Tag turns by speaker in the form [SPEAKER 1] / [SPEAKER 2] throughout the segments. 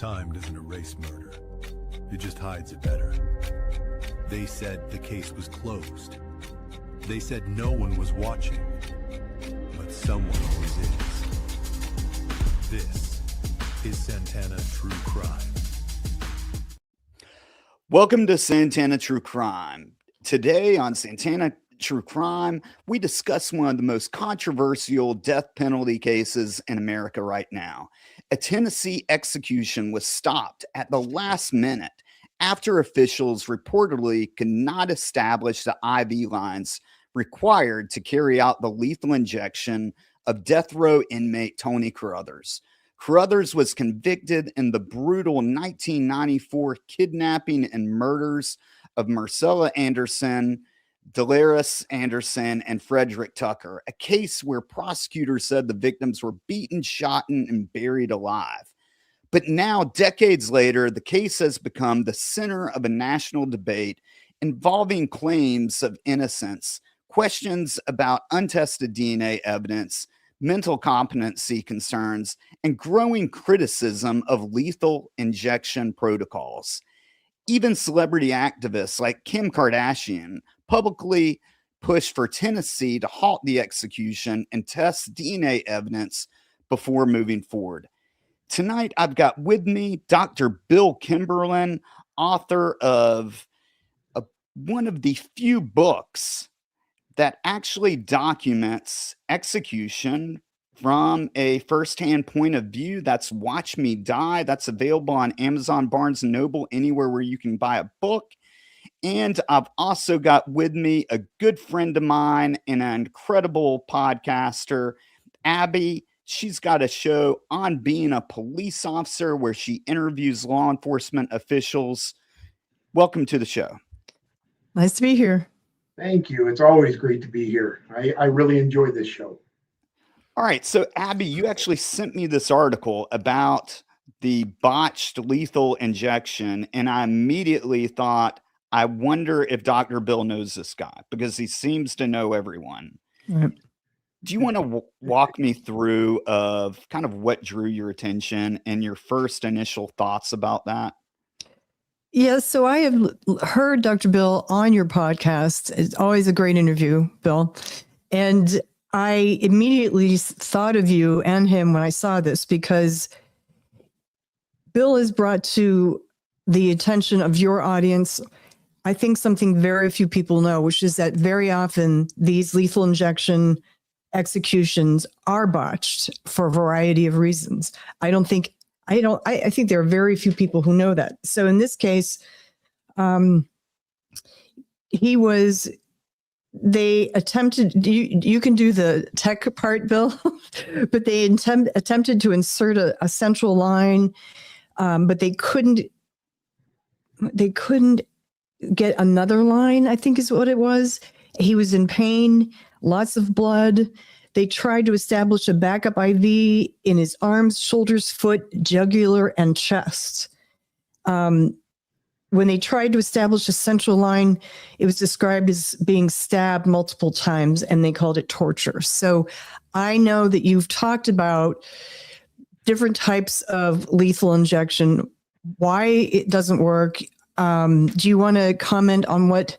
[SPEAKER 1] Time doesn't erase murder. It just hides it better. They said the case was closed. They said no one was watching. But someone always is. This is Santana True Crime.
[SPEAKER 2] Welcome to Santana True Crime. Today on Santana True Crime, we discuss one of the most controversial death penalty cases in America right now. A Tennessee execution was stopped at the last minute after officials reportedly could not establish the IV lines required to carry out the lethal injection of death row inmate Tony Carruthers. Carruthers was convicted in the brutal 1994 kidnapping and murders of Marcella Anderson, Delaris Anderson, and Frederick Tucker, a case where prosecutors said the victims were beaten, shot, and buried alive. But now, decades later, the case has become the center of a national debate involving claims of innocence, questions about untested DNA evidence, mental competency concerns, and growing criticism of lethal injection protocols. Even celebrity activists like Kim Kardashian publicly pushed for Tennessee to halt the execution and test DNA evidence before moving forward. Tonight, I've got with me Dr. Bill Kimberlin, author of one of the few books that actually documents execution from a firsthand point of view. That's Watch Me Die. That's available on Amazon, Barnes & Noble, anywhere where you can buy a book. And I've also got with me a good friend of mine and an incredible podcaster, Abby. She's got a show on being a police officer where she interviews law enforcement officials. Welcome to the show.
[SPEAKER 3] Nice to be here.
[SPEAKER 4] Thank you. It's always great to be here. I really enjoy this show.
[SPEAKER 2] All right. So, Abby, you actually sent me this article about the botched lethal injection, and I immediately thought, I wonder if Dr. Bill knows this guy because he seems to know everyone.
[SPEAKER 3] Right.
[SPEAKER 2] Do you want to walk me through of kind of what drew your attention and your first initial thoughts about that?
[SPEAKER 3] Yes, so I have heard Dr. Bill on your podcast. It's always a great interview, Bill. And I immediately thought of you and him when I saw this because Bill has brought to the attention of your audience, I think, something very few people know, which is that very often these lethal injection executions are botched for a variety of reasons. I think there are very few people who know that. So in this case, they attempted, you can do the tech part, Bill, but they attempted to insert a central line, but they couldn't get another line, I think is what it was. He was in pain, lots of blood. They tried to establish a backup IV in his arms, shoulders, foot, jugular, and chest. When they tried to establish a central line, it was described as being stabbed multiple times, and they called it torture. So I know that you've talked about different types of lethal injection, why it doesn't work. Do you want to comment on what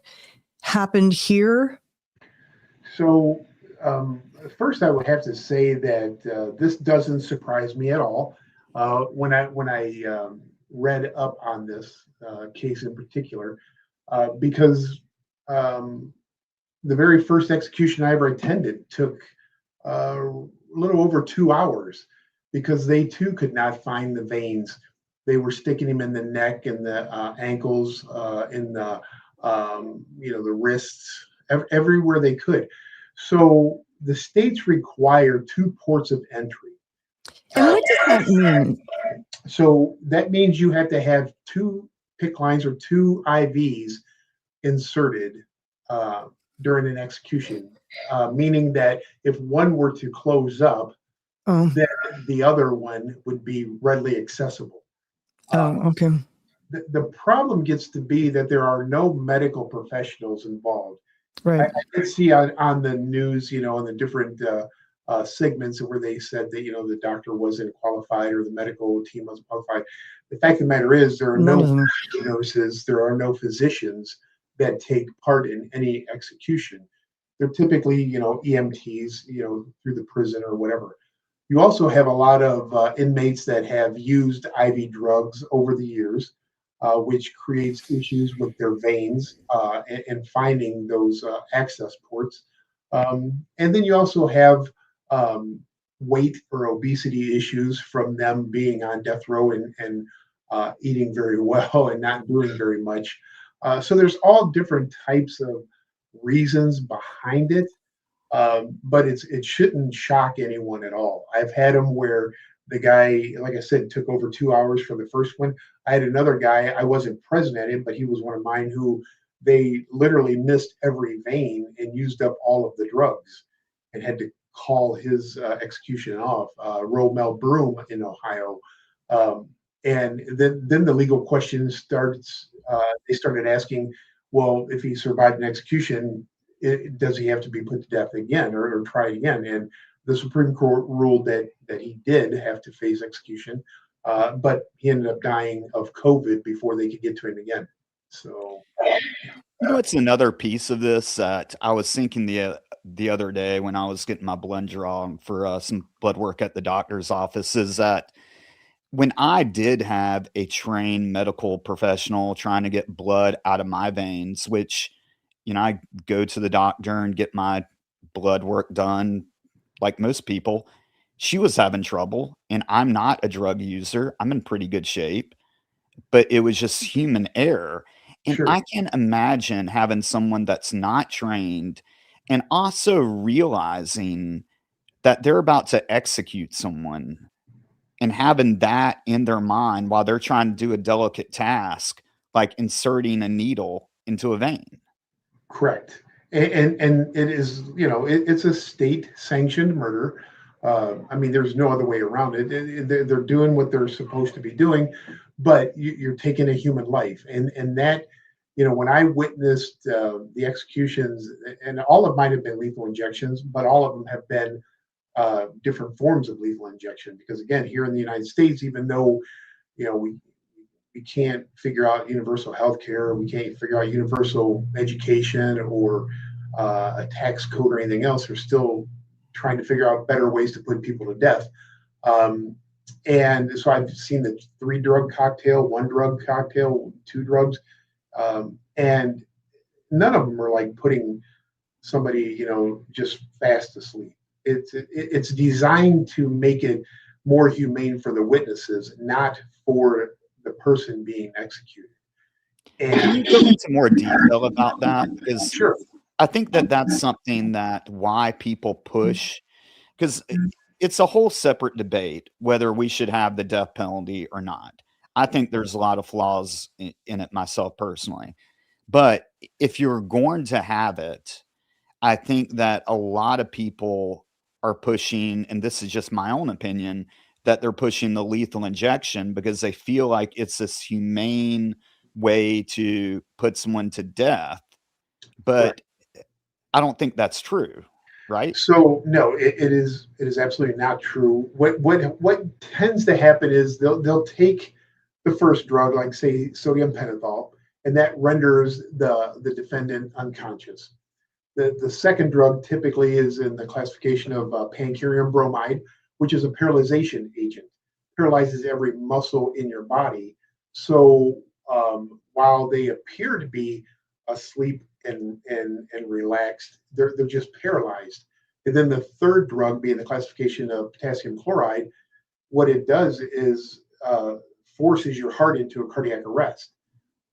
[SPEAKER 3] happened here?
[SPEAKER 4] So first, I would have to say that this doesn't surprise me at all. When I read up on this case in particular, because the very first execution I ever attended took a little over 2 hours because they too could not find the veins. They were sticking him in the neck and the ankles, in the the wrists, everywhere they could. So the states require 2 ports of entry.
[SPEAKER 3] And what does that mean?
[SPEAKER 4] So that means you have to have 2 PICC lines or 2 IVs inserted during an execution, meaning that if one were to close up, then the other one would be readily accessible.
[SPEAKER 3] Okay.
[SPEAKER 4] The problem gets to be that there are no medical professionals involved.
[SPEAKER 3] Right.
[SPEAKER 4] I did see on the news, on the different segments where they said that, the doctor wasn't qualified or the medical team wasn't qualified. The fact of the matter is, there are
[SPEAKER 3] None
[SPEAKER 4] no
[SPEAKER 3] of them.
[SPEAKER 4] nurses, there are no physicians that take part in any execution. They're typically, EMTs, through the prison or whatever. You also have a lot of inmates that have used IV drugs over the years, which creates issues with their veins and finding those access ports. And then you also have weight or obesity issues from them being on death row and eating very well and not doing very much. So there's all different types of reasons behind it, but it shouldn't shock anyone at all. I've had them where the guy, like I said, took over 2 hours for the first one. I had another guy, I wasn't present at it, but he was one of mine, who they literally missed every vein and used up all of the drugs and had to call his execution off. Romel Broom in Ohio. And then the legal question starts. They started asking, well, if he survived an execution, does he have to be put to death again or tried again? And the Supreme Court ruled that he did have to face execution, but he ended up dying of COVID before they could get to him again. So,
[SPEAKER 2] It's another piece of this that I was thinking the other day when I was getting my blood drawn for some blood work at the doctor's office, is that when I did have a trained medical professional trying to get blood out of my veins, which, I go to the doctor and get my blood work done like most people, she was having trouble. And I'm not a drug user. I'm in pretty good shape, but it was just human error. And
[SPEAKER 4] sure.
[SPEAKER 2] I can imagine having someone that's not trained and also realizing that they're about to execute someone and having that in their mind while they're trying to do a delicate task, like inserting a needle into a vein.
[SPEAKER 4] Correct. And it is, it's a state sanctioned murder. I mean, there's no other way around it. They're doing what they're supposed to be doing, but you're taking a human life. And that, when I witnessed the executions, and all of mine have been lethal injections, but all of them have been different forms of lethal injection. Because again, here in the United States, even though, we can't figure out universal health care, we can't figure out universal education or a tax code or anything else, we're still trying to figure out better ways to put people to death. And so I've seen the 3-drug cocktail, 1-drug cocktail, 2 drugs, and none of them are like putting somebody, just fast asleep. It's designed to make it more humane for the witnesses, not for the person being executed.
[SPEAKER 2] Can you go into more detail about that? Because
[SPEAKER 4] Sure.
[SPEAKER 2] I think that that's something that why people push, because it's a whole separate debate whether we should have the death penalty or not. I think there's a lot of flaws in it myself personally. But if you're going to have it, I think that a lot of people are pushing, and this is just my own opinion, that they're pushing the lethal injection because they feel like it's this humane way to put someone to death. But I don't think that's true, right?
[SPEAKER 4] So no, it is absolutely not true. What tends to happen is they'll take the first drug, like say sodium pentothal, and that renders the defendant unconscious. The second drug typically is in the classification of pancurium bromide, which is a paralyzation agent, paralyzes every muscle in your body. So while they appear to be asleep and relaxed, they're just paralyzed. And then the third drug, being the classification of potassium chloride, what it does is forces your heart into a cardiac arrest.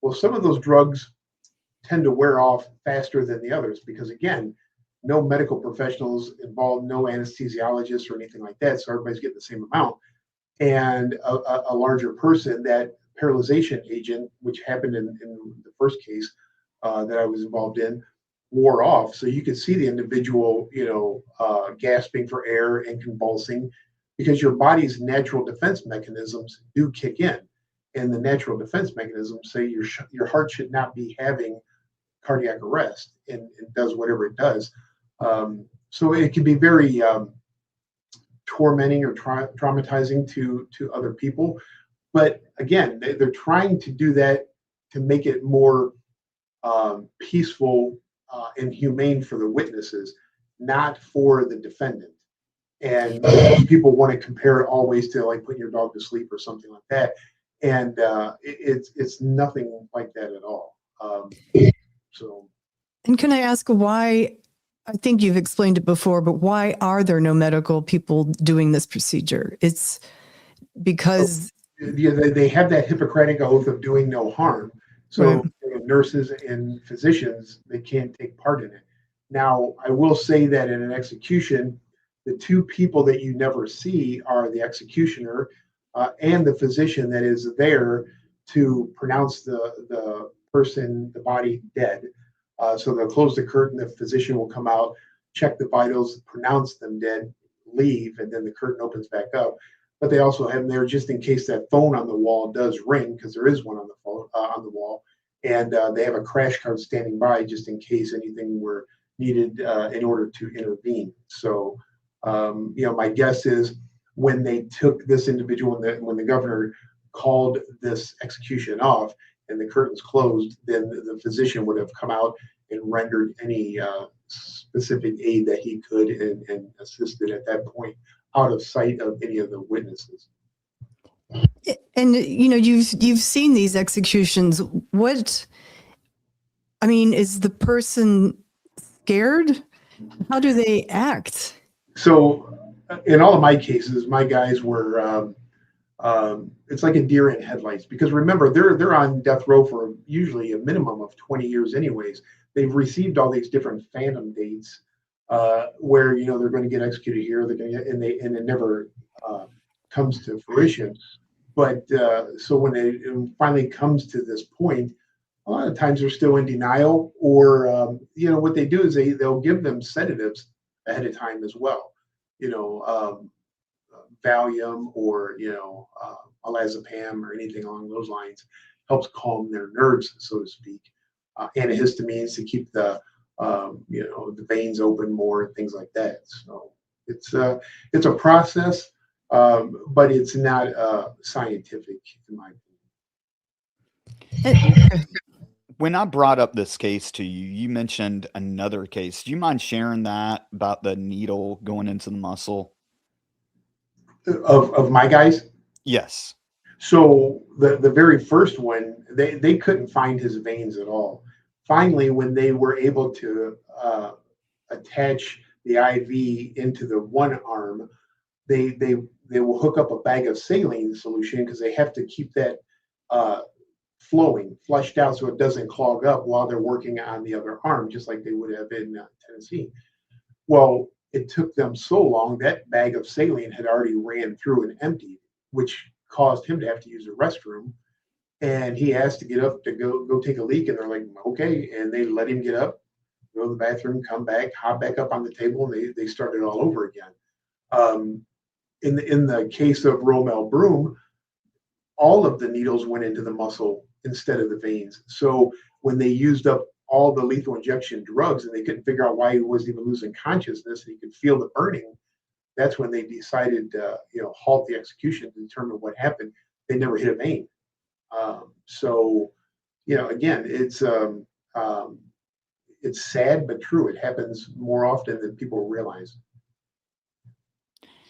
[SPEAKER 4] Well, some of those drugs tend to wear off faster than the others because, again, no medical professionals involved, no anesthesiologists or anything like that. So everybody's getting the same amount. And a larger person, that paralyzation agent, which happened in the first case that I was involved in, wore off. So you could see the individual, gasping for air and convulsing because your body's natural defense mechanisms do kick in. And the natural defense mechanisms say your heart should not be having cardiac arrest, and it does whatever it does. So it can be very tormenting or traumatizing to other people. But again, they're trying to do that to make it more peaceful and humane for the witnesses, not for the defendant. And people want to compare it always to like putting your dog to sleep or something like that. And it's nothing like that at all. So.
[SPEAKER 3] And can I ask why? I think you've explained it before, but why are there no medical people doing this procedure? It's because
[SPEAKER 4] they have that Hippocratic oath of doing no harm. So
[SPEAKER 3] right.
[SPEAKER 4] Nurses and physicians, they can't take part in it. Now, I will say that in an execution, the two people that you never see are the executioner and the physician that is there to pronounce the person, the body, dead. So they'll close the curtain, the physician will come out, check the vitals, pronounce them dead, leave, and then the curtain opens back up. But they also have them there just in case that phone on the wall does ring, because there is one on the phone on the wall, and they have a crash cart standing by just in case anything were needed in order to intervene. So, my guess is when they took this individual, when the governor called this execution off and the curtains closed, then the physician would have come out and rendered any specific aid that he could and assisted at that point out of sight of any of the witnesses.
[SPEAKER 3] And you've seen these executions. Is the person scared? How do they act?
[SPEAKER 4] So in all of my cases, my guys were it's like a deer in headlights, because remember, they're on death row for usually a minimum of 20 years anyways. They've received all these different phantom dates where they're going to get executed here, they're going to get, and it never comes to fruition. But so when it finally comes to this point, a lot of times they're still in denial, or what they do is they'll give them sedatives ahead of time as well, Valium or Alazepam or anything along those lines helps calm their nerves, so to speak. Antihistamines to keep the veins open more and things like that. So it's a process, but it's not scientific in my opinion.
[SPEAKER 2] When I brought up this case to you, you mentioned another case. Do you mind sharing that about the needle going into the muscle?
[SPEAKER 4] Of my guys?
[SPEAKER 2] Yes.
[SPEAKER 4] So the very first one, they couldn't find his veins at all. Finally, when they were able to attach the IV into the one arm, they will hook up a bag of saline solution, because they have to keep that flowing, flushed out, so it doesn't clog up while they're working on the other arm, just like they would have in Tennessee. Well, it took them so long, that bag of saline had already ran through and emptied, which caused him to have to use the restroom. And he asked to get up to go take a leak, and they're like, okay. And they let him get up, go to the bathroom, come back, hop back up on the table, and they started all over again. In the case of Romel Broom, all of the needles went into the muscle instead of the veins. So when they used up all the lethal injection drugs and they couldn't figure out why he wasn't even losing consciousness and he could feel the burning, that's when they decided to halt the execution to determine what happened. They never hit a vein. So again, it's sad but true. It happens more often than people realize.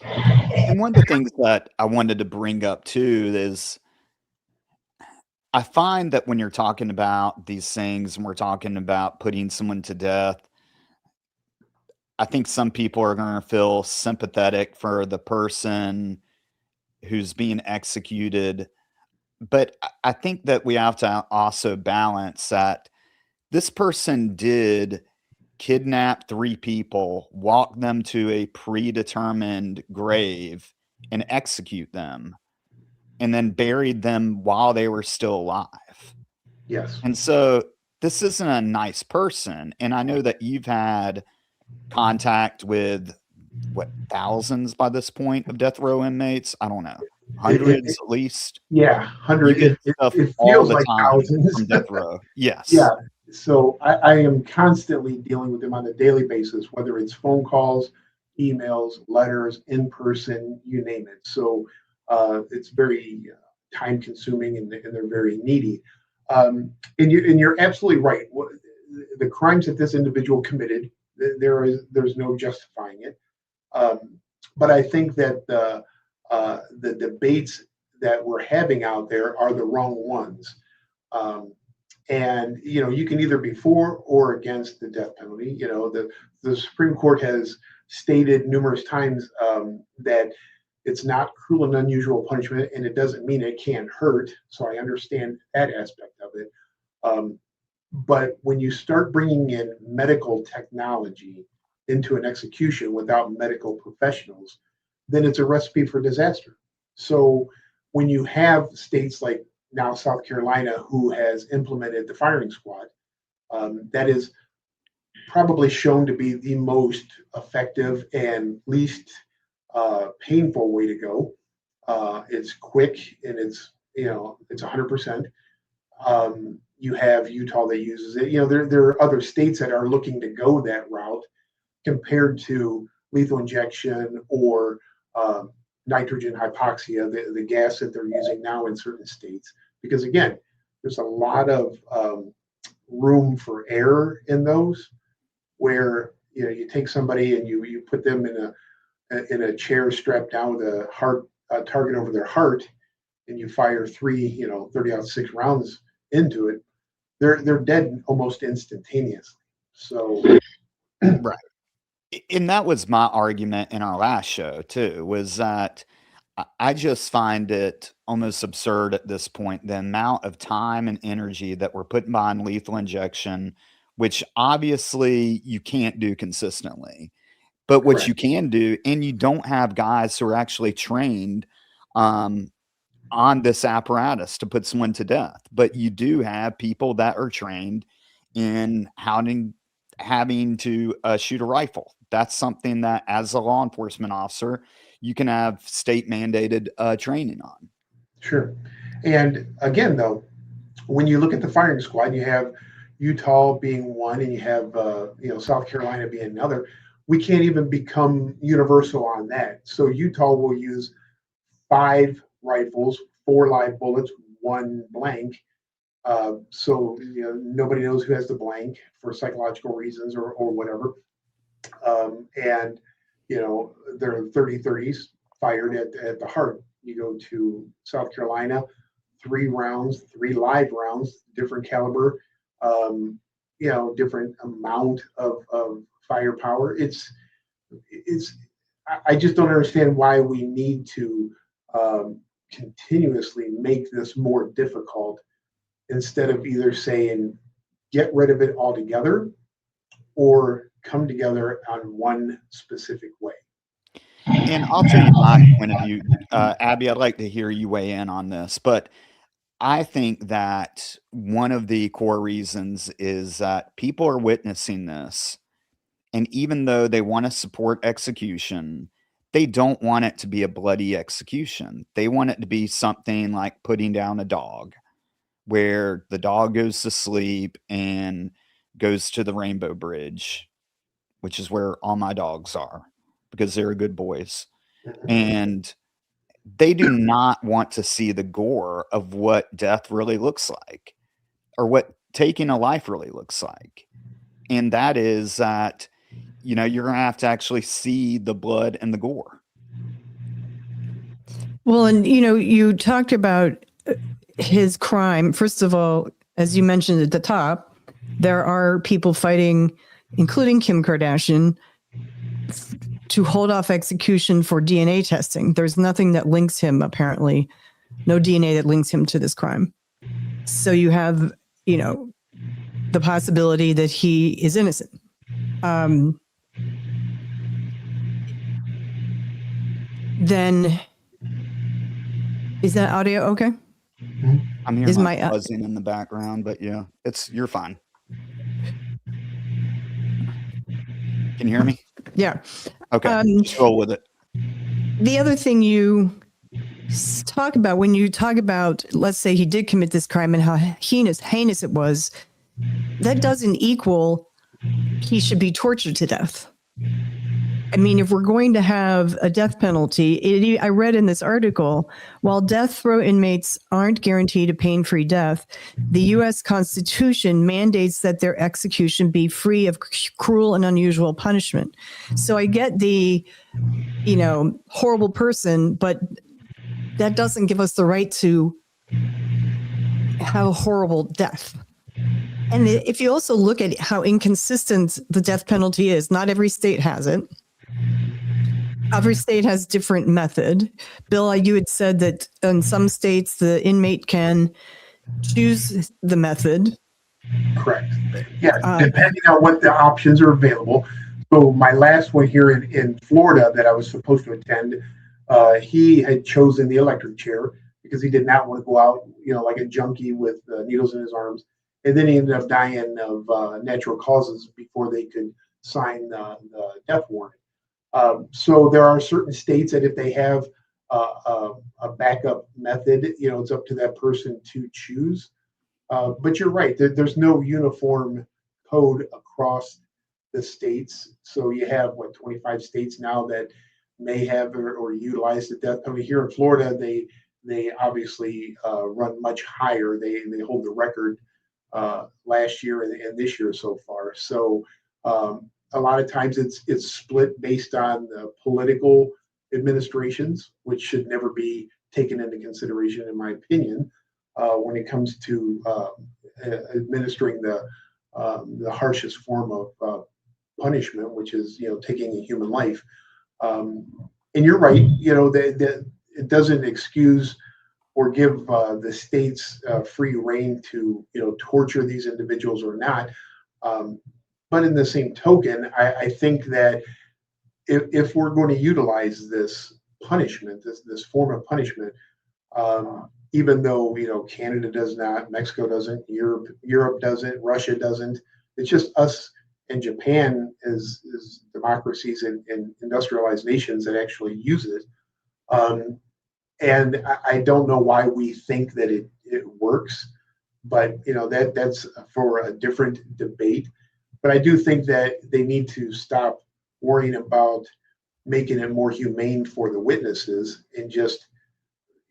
[SPEAKER 2] And one of the things that I wanted to bring up too is I find that when you're talking about these things and we're talking about putting someone to death, I think some people are going to feel sympathetic for the person who's being executed. But I think that we have to also balance that this person did kidnap 3 people, walk them to a predetermined grave, and execute them, and then buried them while they were still alive.
[SPEAKER 4] Yes.
[SPEAKER 2] And so this isn't a nice person. And I know that you've had contact with thousands by this point of death row inmates. I don't know, hundreds at least.
[SPEAKER 4] Yeah, hundreds.
[SPEAKER 2] It
[SPEAKER 4] feels like thousands
[SPEAKER 2] from death row. Yes.
[SPEAKER 4] Yeah. So I am constantly dealing with them on a daily basis, whether it's phone calls, emails, letters, in person, you name it. So it's very time consuming, and they're very needy. And you're absolutely right. The crimes that this individual committed, there's no justifying it. But I think that the debates that we're having out there are the wrong ones. And you can either be for or against the death penalty. The Supreme Court has stated numerous times that it's not cruel and unusual punishment, and it doesn't mean it can't hurt. So I understand that aspect of it. But when you start bringing in medical technology into an execution without medical professionals, then it's a recipe for disaster. So when you have states like now South Carolina, who has implemented the firing squad, that is probably shown to be the most effective and least painful way to go. It's quick, and it's 100%. You have Utah that uses it. There are other states that are looking to go that route compared to lethal injection or nitrogen hypoxia, the gas that they're using now in certain states. Because again, there's a lot of room for error in those, where you take somebody and you put them in a chair strapped down with a target over their heart, and you fire 3 30-06 rounds into it, they're dead almost instantaneously. So
[SPEAKER 2] Right. And that was my argument in our last show too, was that I just find it almost absurd at this point, the amount of time and energy that we're putting behind lethal injection, which obviously you can't do consistently. But what
[SPEAKER 4] Correct.
[SPEAKER 2] you can do, and you don't have guys who are actually trained on this apparatus to put someone to death, but you do have people that are trained in having to shoot a rifle. That's something that, as a law enforcement officer, you can have state mandated training on.
[SPEAKER 4] Sure. And again, though, when you look at the firing squad, you have Utah being one, and you have South Carolina being another. We can't even become universal on that. So Utah will use 5 rifles, 4 live bullets, 1 blank. So nobody knows who has the blank for psychological reasons or whatever. And there are 30-30s fired at the heart. You go to South Carolina, 3 rounds, 3 live rounds, different caliber, different amount of firepower. I just don't understand why we need to continuously make this more difficult, instead of either saying get rid of it altogether or come together on one specific way.
[SPEAKER 2] And I'll tell you my point of view, Abby, I'd like to hear you weigh in on this, but I think that one of the core reasons is that people are witnessing this, and even though they want to support execution, they don't want it to be a bloody execution. They want it to be something like putting down a dog, where the dog goes to sleep and goes to the Rainbow Bridge, which is where all my dogs are, because they're good boys. And they do not want to see the gore of what death really looks like, or what taking a life really looks like. And that is that, you're going to actually see the blood and the gore.
[SPEAKER 3] Well, and you talked about his crime. First of all, as you mentioned at the top, there are people fighting, including Kim Kardashian, to hold off execution for DNA testing. There's nothing that links him, apparently, no DNA that links him to this crime. So you have, the possibility that he is innocent. Then, is that audio okay?
[SPEAKER 2] I'm hearing
[SPEAKER 3] Is
[SPEAKER 2] my
[SPEAKER 3] my
[SPEAKER 2] buzzing in the background, but yeah, you're fine. Can you hear me?
[SPEAKER 3] Yeah.
[SPEAKER 2] Okay, just roll with it.
[SPEAKER 3] The other thing you talk about when you talk about, let's say he did commit this crime and how heinous it was, that doesn't equal he should be tortured to death. I mean, if we're going to have a death penalty, I read in this article, while death row inmates aren't guaranteed a pain-free death, the U.S. Constitution mandates that their execution be free of cruel and unusual punishment. So I get the, horrible person, but that doesn't give us the right to have a horrible death. And if you also look at how inconsistent the death penalty is, not every state has it. Every state has different method. Bill, you had said that in some states the inmate can choose the method.
[SPEAKER 4] Correct. Yeah, depending on what the options are available. So my last one here in Florida that I was supposed to attend, he had chosen the electric chair because he did not want to go out, like a junkie with needles in his arms. And then he ended up dying of natural causes before they could sign the death warrant. So there are certain states that if they have a backup method, it's up to that person to choose. But you're right, there's no uniform code across the states. So you have 25 states now that may have or utilize the death penalty. Here in Florida, they obviously run much higher. They hold the record last year and this year so far. So a lot of times it's split based on the political administrations, which should never be taken into consideration, in my opinion, when it comes to administering the harshest form of punishment, which is taking a human life. And you're right, it doesn't excuse or give the states free reign to torture these individuals or not. But in the same token, I think that if we're going to utilize this punishment, this form of punishment, even though Canada does not, Mexico doesn't, Europe doesn't, Russia doesn't, it's just us and Japan as democracies and industrialized nations that actually use it. And I don't know why we think that it works, but that's for a different debate. But I do think that they need to stop worrying about making it more humane for the witnesses and just,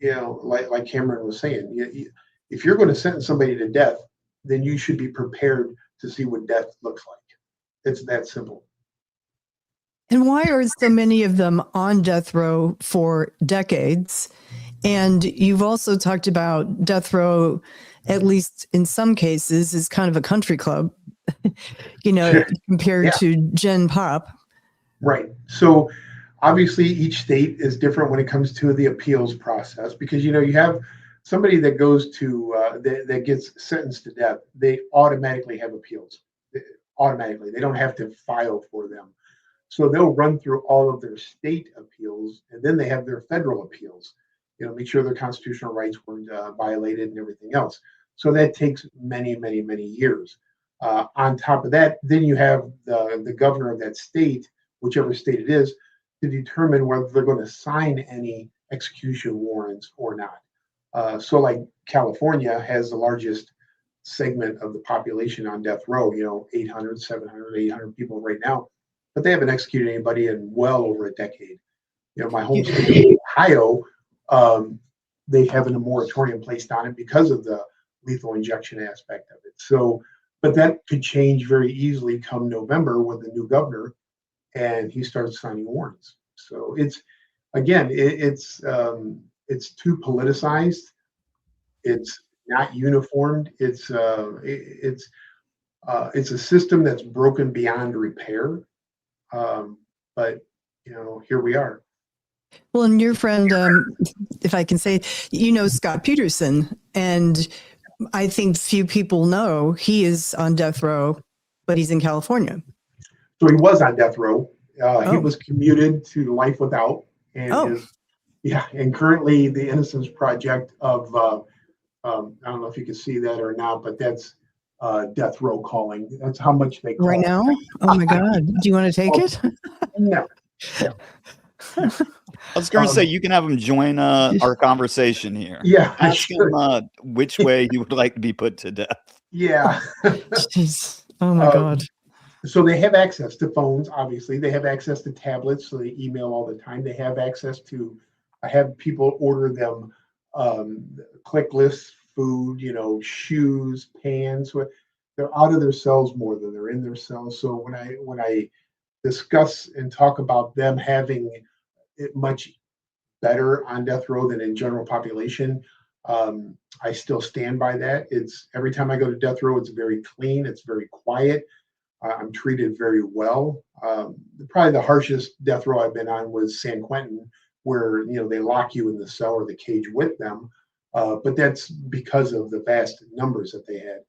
[SPEAKER 4] like Cameron was saying, if you're going to sentence somebody to death, then you should be prepared to see what death looks like. It's that simple.
[SPEAKER 3] And why are so many of them on death row for decades? And you've also talked about death row, at least in some cases, is kind of a country club, compared to Gen Pop.
[SPEAKER 4] Right. So obviously each state is different when it comes to the appeals process, because, you have somebody that goes to, that gets sentenced to death, they automatically have appeals. Automatically. They don't have to file for them. So they'll run through all of their state appeals, and then they have their federal appeals, make sure their constitutional rights weren't violated and everything else. So that takes many, many, many years. On top of that, then you have the governor of that state, whichever state it is, to determine whether they're going to sign any execution warrants or not. So like California has the largest segment of the population on death row, 800, 700, 800 people right now, but they haven't executed anybody in well over a decade. My home state of Ohio, they have a moratorium placed on it because of the lethal injection aspect of it. So, but that could change very easily come November with the new governor, and he starts signing warrants. So it's too politicized. It's not uniformed. It's a system that's broken beyond repair. But here we are.
[SPEAKER 3] Well, and your friend, if I can say, Scott Peterson, and I think few people know he is on death row, but he's in California.
[SPEAKER 4] So he was on death row. He was commuted to life without, and and currently the Innocence Project of I don't know if you can see that or not, but that's death row calling. That's how much they call
[SPEAKER 3] right now. Oh my God! Do you want to take it?
[SPEAKER 4] No.
[SPEAKER 2] I was going to say you can have him join our conversation here.
[SPEAKER 4] Yeah,
[SPEAKER 2] ask him which way he would like to be put to death.
[SPEAKER 4] Yeah.
[SPEAKER 3] Jeez. Oh my God.
[SPEAKER 4] So they have access to phones, obviously. They have access to tablets, so they email all the time. They have access to have people order them click lists, food, shoes, pants. They're out of their cells more than they're in their cells. So when I discuss and talk about them having it much better on death row than in general population, I still stand by that. It's every time I go to death row, it's very clean, it's very quiet. I'm treated very well. Probably the harshest death row I've been on was San Quentin, where they lock you in the cell or the cage with them. But that's because of the vast numbers that they had.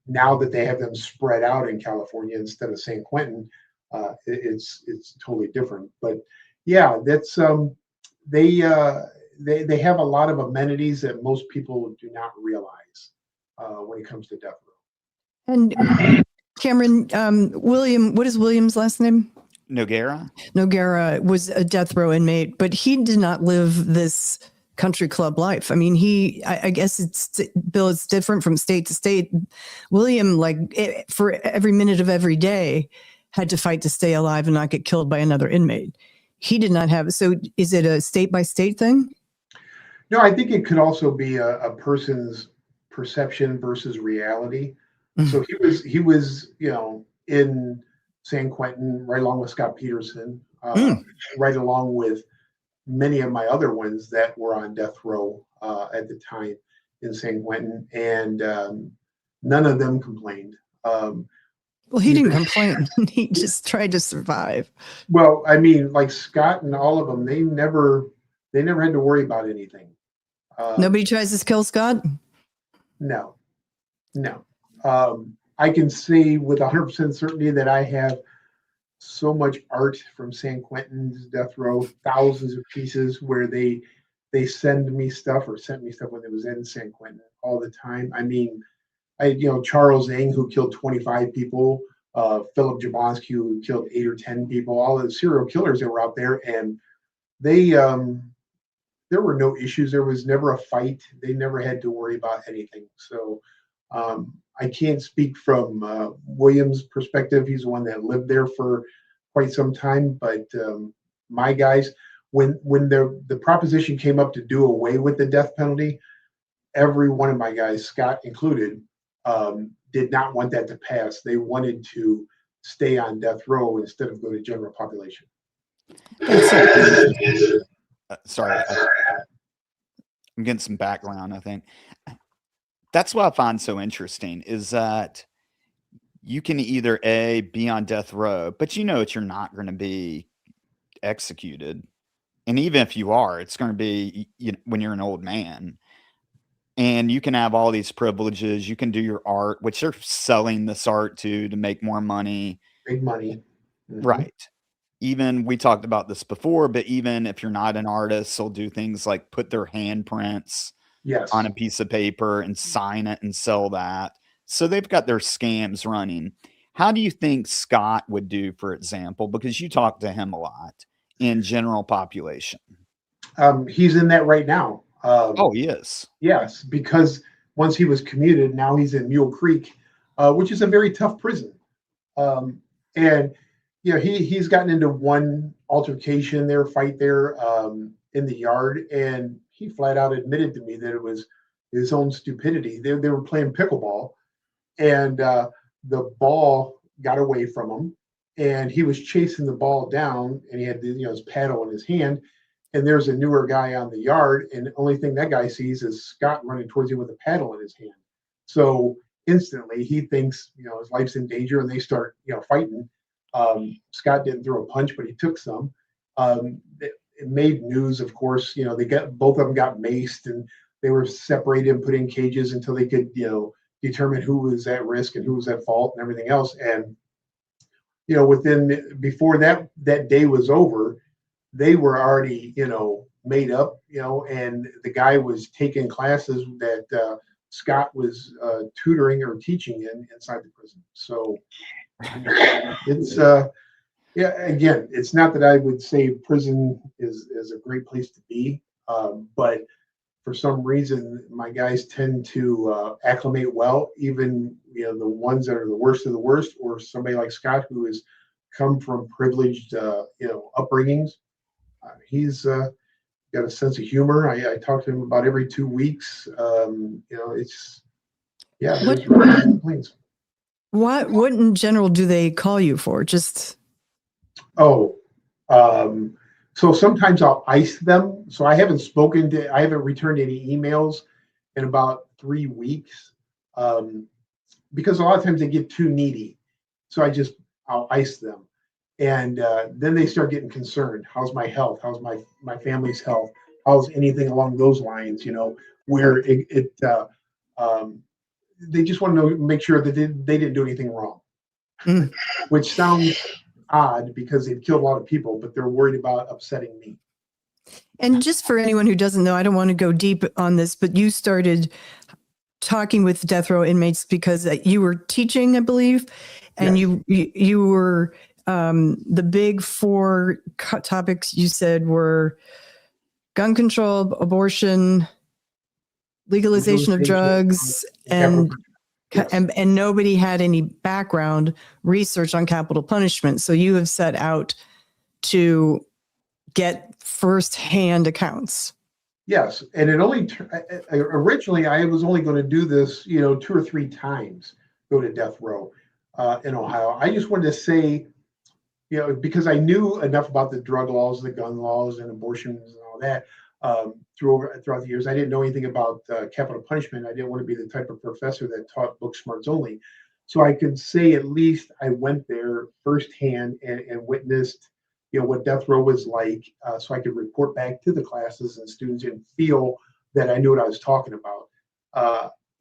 [SPEAKER 4] Now that they have them spread out in California instead of San Quentin, it's totally different. But yeah, that's they have a lot of amenities that most people do not realize when it comes to death row.
[SPEAKER 3] And Cameron, William, what is William's last name?
[SPEAKER 2] Noguera?
[SPEAKER 3] Noguera was a death row inmate, but he did not live this country club life. I mean, I guess Bill, it's different from state to state. William, for every minute of every day, had to fight to stay alive and not get killed by another inmate. He did not have. So is it a state by state thing?
[SPEAKER 4] No, I think it could also be a person's perception versus reality. So he was, in San Quentin, right along with Scott Peterson, right along with many of my other ones that were on death row at the time in San Quentin, and none of them complained.
[SPEAKER 3] Well, he didn't complain. He just tried to survive.
[SPEAKER 4] Well, I mean, like Scott and all of them, they never had to worry about anything.
[SPEAKER 3] Nobody tries to kill Scott?
[SPEAKER 4] No. I can say with 100% certainty that I have so much art from San Quentin's death row, thousands of pieces where they send me stuff or sent me stuff when it was in San Quentin all the time. I mean, Charles Ng, who killed 25 people, Philip Jablonski, who killed 8 or 10 people, all the serial killers that were out there, and they there were no issues. There was never a fight. They never had to worry about anything. So I can't speak from William's perspective. He's the one that lived there for quite some time. But my guys, when the proposition came up to do away with the death penalty, every one of my guys, Scott included, did not want that to pass. They wanted to stay on death row instead of go to general population.
[SPEAKER 2] Sorry, I'm getting some background, I think. That's what I find so interesting is that you can either be on death row, but that you're not going to be executed. And even if you are, it's going to be when you're an old man. And you can have all these privileges. You can do your art, which they're selling this art to make more money.
[SPEAKER 4] Big money. Mm-hmm.
[SPEAKER 2] Right. Even we talked about this before, but even if you're not an artist, they'll do things like put their handprints on a piece of paper and sign it and sell that. So they've got their scams running. How do you think Scott would do, for example? Because you talk to him a lot in general population.
[SPEAKER 4] He's in that right now.
[SPEAKER 2] Oh, he is.
[SPEAKER 4] Yes, because once he was commuted, now he's in Mule Creek, which is a very tough prison. And he's gotten into one altercation there, fight there in the yard, and he flat out admitted to me that it was his own stupidity. They were playing pickleball, and the ball got away from him, and he was chasing the ball down, and he had his paddle in his hand, and there's a newer guy on the yard, and the only thing that guy sees is Scott running towards him with a paddle in his hand. So instantly he thinks his life's in danger, and they start fighting. Scott didn't throw a punch, but he took some. It made news, of course. They both of them got maced, and they were separated and put in cages until they could determine who was at risk and who was at fault and everything else. And before that day was over, they were already made up, and the guy was taking classes that Scott was tutoring or teaching inside the prison. So it's again, it's not that I would say prison is a great place to be, but for some reason, my guys tend to acclimate well, even the ones that are the worst of the worst, or somebody like Scott who has come from privileged upbringings. He's got a sense of humor. I talk to him about every 2 weeks. It's there's really complaints.
[SPEAKER 3] What in general do they call you for? Just
[SPEAKER 4] so sometimes I'll ice them. So I haven't returned any emails in about 3 weeks, because a lot of times they get too needy. So I'll ice them, and then they start getting concerned. How's my health? How's my family's health? How's anything along those lines? Where they just want to make sure that they didn't do anything wrong, which sounds odd because they've killed a lot of people, but they're worried about upsetting me.
[SPEAKER 3] And just for anyone who doesn't know, I don't want to go deep on this, but you started talking with death row inmates because you were teaching, I believe, and
[SPEAKER 4] Yes.
[SPEAKER 3] you were the big 4 topics you said were gun control, abortion, legalization of drugs, and nobody had any background research on capital punishment. So you have set out to get firsthand accounts.
[SPEAKER 4] Yes, and it only originally I was only going to do this, 2 or 3 times, go to death row in Ohio. I just wanted to say, because I knew enough about the drug laws, the gun laws, and abortions and all that throughout the years. I didn't know anything about capital punishment. I didn't want to be the type of professor that taught book smarts only. So I could say at least I went there firsthand and witnessed what death row was like, so I could report back to the classes and students and feel that I knew what I was talking about.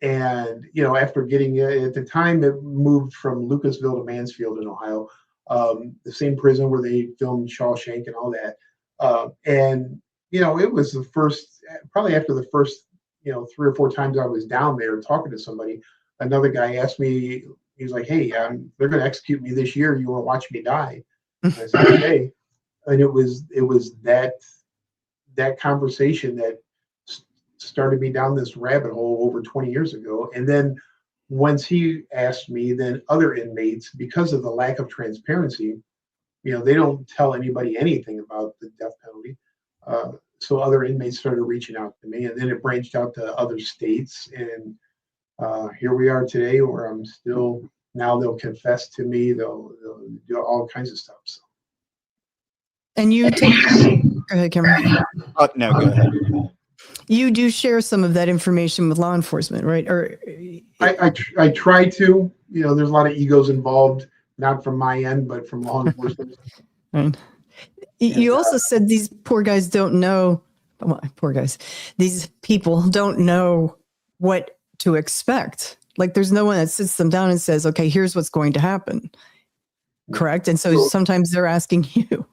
[SPEAKER 4] And after getting at the time, it moved from Lucasville to Mansfield in Ohio, the same prison where they filmed Shawshank and all that. And it was probably after the first 3 or 4 times I was down there talking to somebody, another guy asked me, he was like, "Hey, they're going to execute me this year. You want to watch me die?" And I said, "Okay." And it was that conversation that started me down this rabbit hole over 20 years ago. And then once he asked me, then other inmates, because of the lack of transparency, they don't tell anybody anything about the death penalty. So other inmates started reaching out to me, and then it branched out to other states. And here we are today, where I'm still. Now they'll confess to me. They'll do all kinds of stuff. So.
[SPEAKER 3] And you go ahead, Cameron.
[SPEAKER 2] No, go ahead.
[SPEAKER 3] You do share some of that information with law enforcement, right? Or
[SPEAKER 4] I try to. There's a lot of egos involved, not from my end, but from law enforcement.
[SPEAKER 3] Right. You also said these poor guys don't know. Well, poor guys. These people don't know what to expect. Like, there's no one that sits them down and says, "Okay, here's what's going to happen." Correct. And so sometimes they're asking you.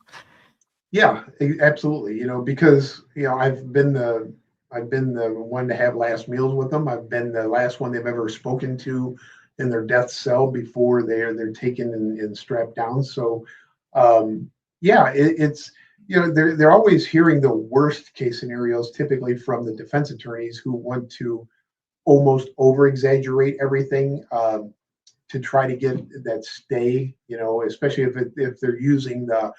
[SPEAKER 4] Yeah, absolutely. Because I've been the one to have last meals with them. I've been the last one they've ever spoken to in their death cell before they're taken and strapped down. So, it's they're always hearing the worst case scenarios, typically from the defense attorneys who want to almost over exaggerate everything to try to get that stay. Especially if they're using the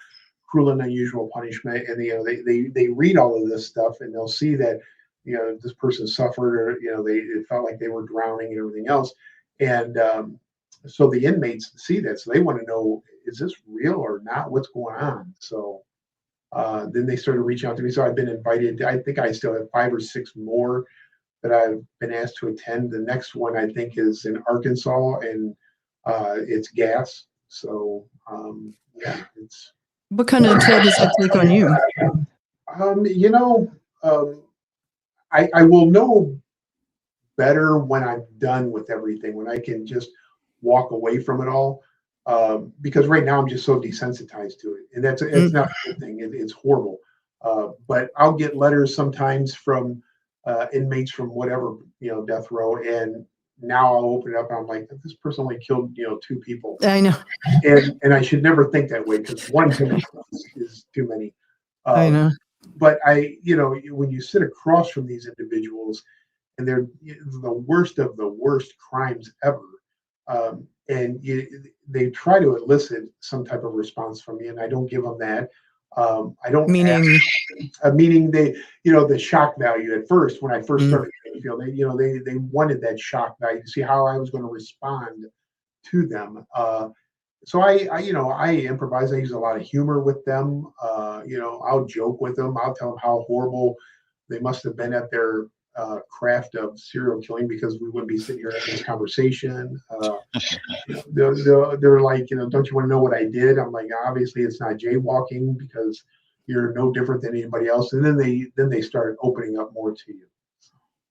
[SPEAKER 4] cruel and unusual punishment, and they read all of this stuff, and they'll see that this person suffered, or it felt like they were drowning and everything else, and so the inmates see that, so they want to know, is this real or not? What's going on? So then they started reaching out to me. So I've been invited. I think I still have 5 or 6 more that I've been asked to attend. The next one I think is in Arkansas, and it's gas. So it's.
[SPEAKER 3] What kind of toll does that take on you?
[SPEAKER 4] I will know better when I'm done with everything, when I can just walk away from it all. Because right now I'm just so desensitized to it, and it's not a good thing. It's horrible. But I'll get letters sometimes from inmates from whatever death row, and now I'll open it up and I'm like, this person only killed 2 people.
[SPEAKER 3] I know.
[SPEAKER 4] And I should never think that way, because one too many is too many.
[SPEAKER 3] I know.
[SPEAKER 4] but when you sit across from these individuals, and they're the worst of the worst crimes ever, and they try to elicit some type of response from me, and I don't give them that. I don't
[SPEAKER 3] Meaning,
[SPEAKER 4] meaning they, the shock value at first when I first
[SPEAKER 3] Mm.
[SPEAKER 4] started in the field, they wanted that shock value to see how I was going to respond to them. So I improvise. I use a lot of humor with them. I'll joke with them. I'll tell them how horrible they must have been at their craft of serial killing, because we wouldn't be sitting here having this conversation. They're like, don't you want to know what I did? I'm like, obviously it's not jaywalking, because you're no different than anybody else. And then they started opening up more to you.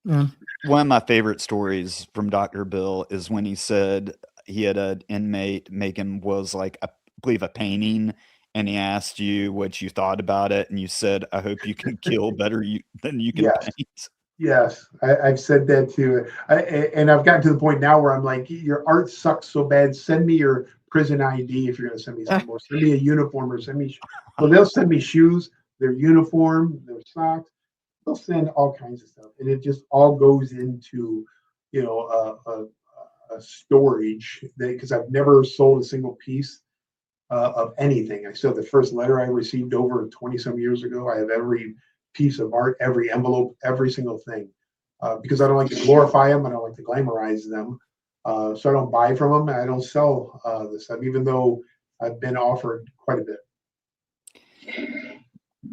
[SPEAKER 3] yeah.
[SPEAKER 2] One of my favorite stories from Dr. Bill is when he said he had an inmate make him was like, I believe, a painting, and he asked you what you thought about it, and you said, "I hope you can kill better than you can
[SPEAKER 4] Yes.
[SPEAKER 2] paint."
[SPEAKER 4] Yes, I've said that too. And I've gotten to the point now where I'm like, your art sucks so bad. Send me your prison ID if you're going to send me something, or send me a uniform, or send me. So they'll send me shoes, their uniform, their socks. They'll send all kinds of stuff, and it just all goes into, a storage. Because I've never sold a single piece of anything. I still have the first letter I received over 20 some years ago. I have every piece of art, every envelope, every single thing, because I don't like to glorify them. I don't like to glamorize them. So I don't buy from them. And I don't sell this stuff, even though I've been offered quite a bit.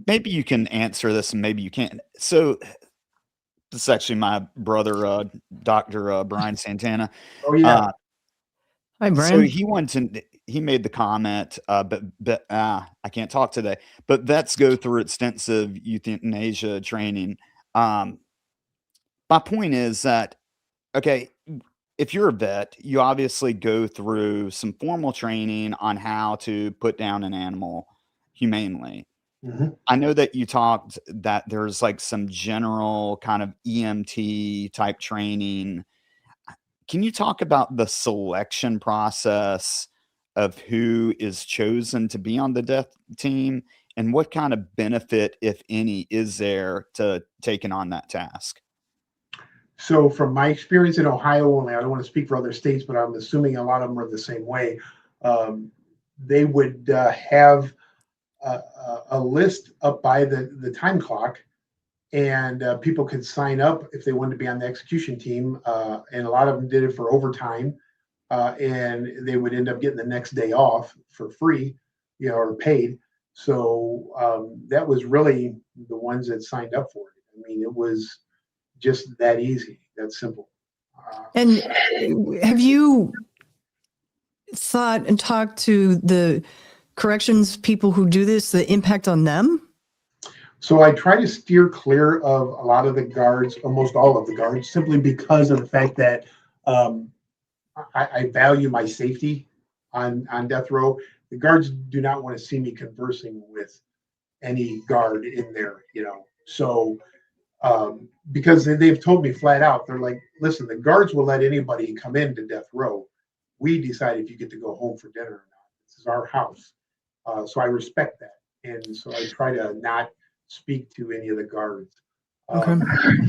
[SPEAKER 2] Maybe you can answer this, and maybe you can't. So this is actually my brother, Dr. Brian Santana.
[SPEAKER 4] Oh yeah.
[SPEAKER 3] Hi,
[SPEAKER 2] So
[SPEAKER 3] Brian.
[SPEAKER 2] he made the comment, but I can't talk today. But vets go through extensive euthanasia training. My point is that, okay, if you're a vet, you obviously go through some formal training on how to put down an animal humanely.
[SPEAKER 4] Mhm.
[SPEAKER 2] I know that you talked that there's like some general kind of EMT type training. Can you talk about the selection process of who is chosen to be on the death team, and what kind of benefit, if any, is there to taking on that task?
[SPEAKER 4] So from my experience in Ohio only, I don't want to speak for other states, but I'm assuming a lot of them are the same way. They would have a list up by the time clock, and people could sign up if they wanted to be on the execution team. And a lot of them did it for overtime, and they would end up getting the next day off for free, or paid. So that was really the ones that signed up for it. I mean, it was just that easy, that simple.
[SPEAKER 3] And have you thought and talked to the corrections people who do this, the impact on them?
[SPEAKER 4] So I try to steer clear of a lot of the guards, almost all of the guards, simply because of the fact that I value my safety on death row. The guards do not want to see me conversing with any guard in there, So because they've told me flat out, they're like, listen, the guards will let anybody come into death row. We decide if you get to go home for dinner or not. This is our house. So I respect that. And so I try to not speak to any of the guards.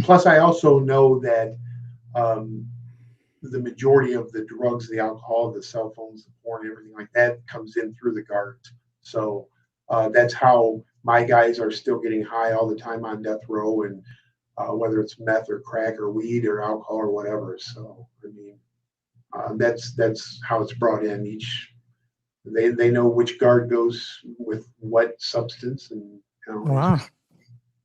[SPEAKER 4] Plus, I also know that the majority of the drugs, the alcohol, the cell phones, the porn, everything like that comes in through the guards. So that's how my guys are still getting high all the time on death row, and whether it's meth or crack or weed or alcohol or whatever. So I mean, that's how it's brought in. They know which guard goes with what substance, and
[SPEAKER 3] Wow.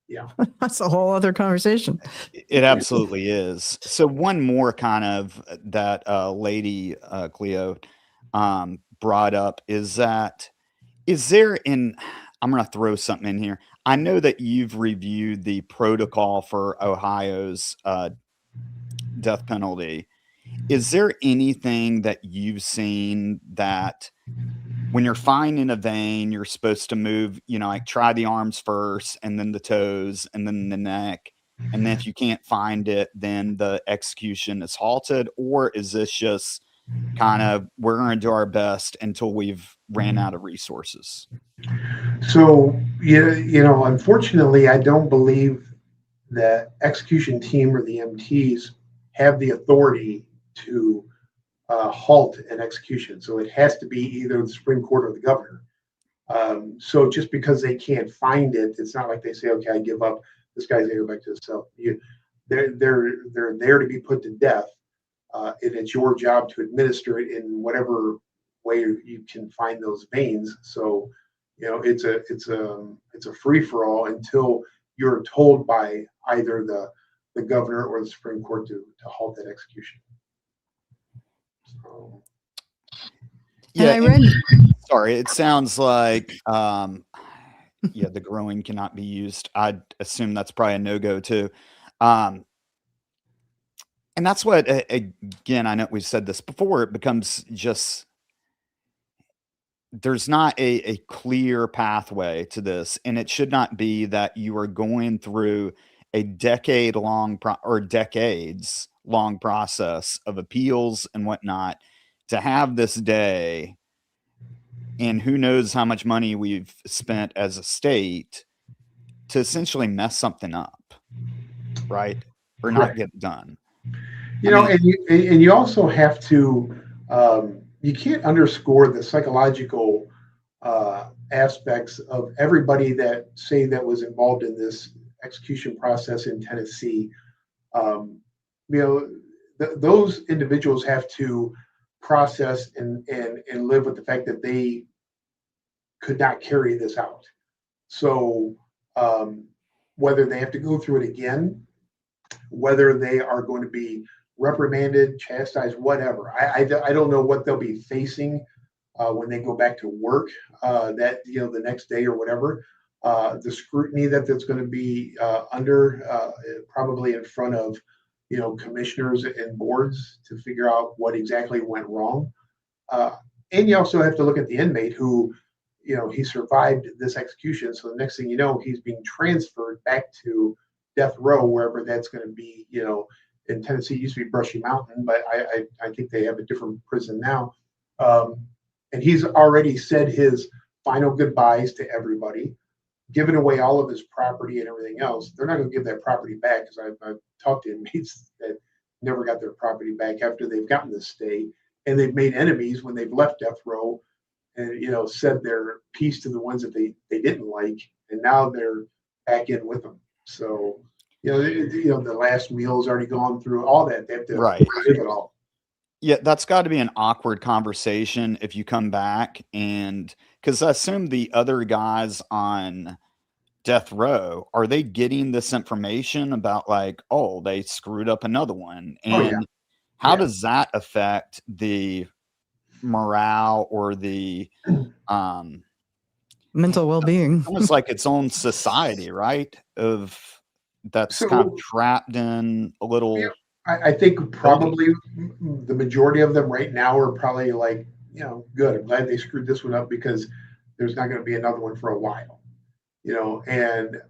[SPEAKER 4] Yeah.
[SPEAKER 3] That's a whole other conversation.
[SPEAKER 2] It absolutely is. So one more kind of that lady Cleo brought up is that, is there I'm going to throw something in here. I know that you've reviewed the protocol for Ohio's death penalty. Is there anything that you've seen that when you're finding a vein, you're supposed to move, like try the arms first, and then the toes, and then the neck, and then if you can't find it, then the execution is halted? Or is this just kind of we're going to do our best until we've ran out of resources.
[SPEAKER 4] So, unfortunately, I don't believe the execution team or the MTs have the authority to halt an execution. So it has to be either the Supreme Court or the governor. So just because they can't find it, it's not like they say, okay, I give up. This guy's going to go back to the cell. They're there to be put to death, and it's your job to administer it in whatever way you can find those veins. So, it's a free for all until you're told by either the governor or the Supreme Court to halt that execution. So,
[SPEAKER 3] And I read,
[SPEAKER 2] sorry, it sounds like the groin cannot be used. I'd assume that's probably a no-go too. And that's what, again, I know we've said this before, it becomes just, there's not a clear pathway to this. And it should not be that you are going through a decades-long process of appeals and whatnot to have this day. And who knows how much money we've spent as a state to essentially mess something up, right? Or not get it done.
[SPEAKER 4] And you also have to, you can't underscore the psychological aspects of everybody that was involved in this execution process in Tennessee. Those individuals have to process and live with the fact that they could not carry this out. So whether they have to go through it again, whether they are going to be reprimanded, chastised, whatever. I don't know what they'll be facing when they go back to work the next day or whatever. The scrutiny that's going to be under probably in front of commissioners and boards to figure out what exactly went wrong. And you also have to look at the inmate who, he survived this execution. So the next thing you know, he's being transferred back to death row, wherever that's going to be. In Tennessee, it used to be Brushy Mountain, but I think they have a different prison now. And he's already said his final goodbyes to everybody, given away all of his property and everything else. They're not going to give that property back, because I've talked to inmates that never got their property back after they've gotten this stay, and they've made enemies when they've left death row, and said their piece to the ones that they didn't like, and now they're back in with them. So the last meal has already gone through all that. They have to forgive it all.
[SPEAKER 2] Yeah, that's got to be an awkward conversation if you come back, and because I assume the other guys on death row, are they getting this information about like, oh, they screwed up another one? And how does that affect the morale or the
[SPEAKER 3] mental well-being?
[SPEAKER 2] Almost like its own society, right? That's kind of trapped in a little.
[SPEAKER 4] Yeah, I think probably the majority of them right now are probably like, good. I'm glad they screwed this one up, because there's not going to be another one for a while. And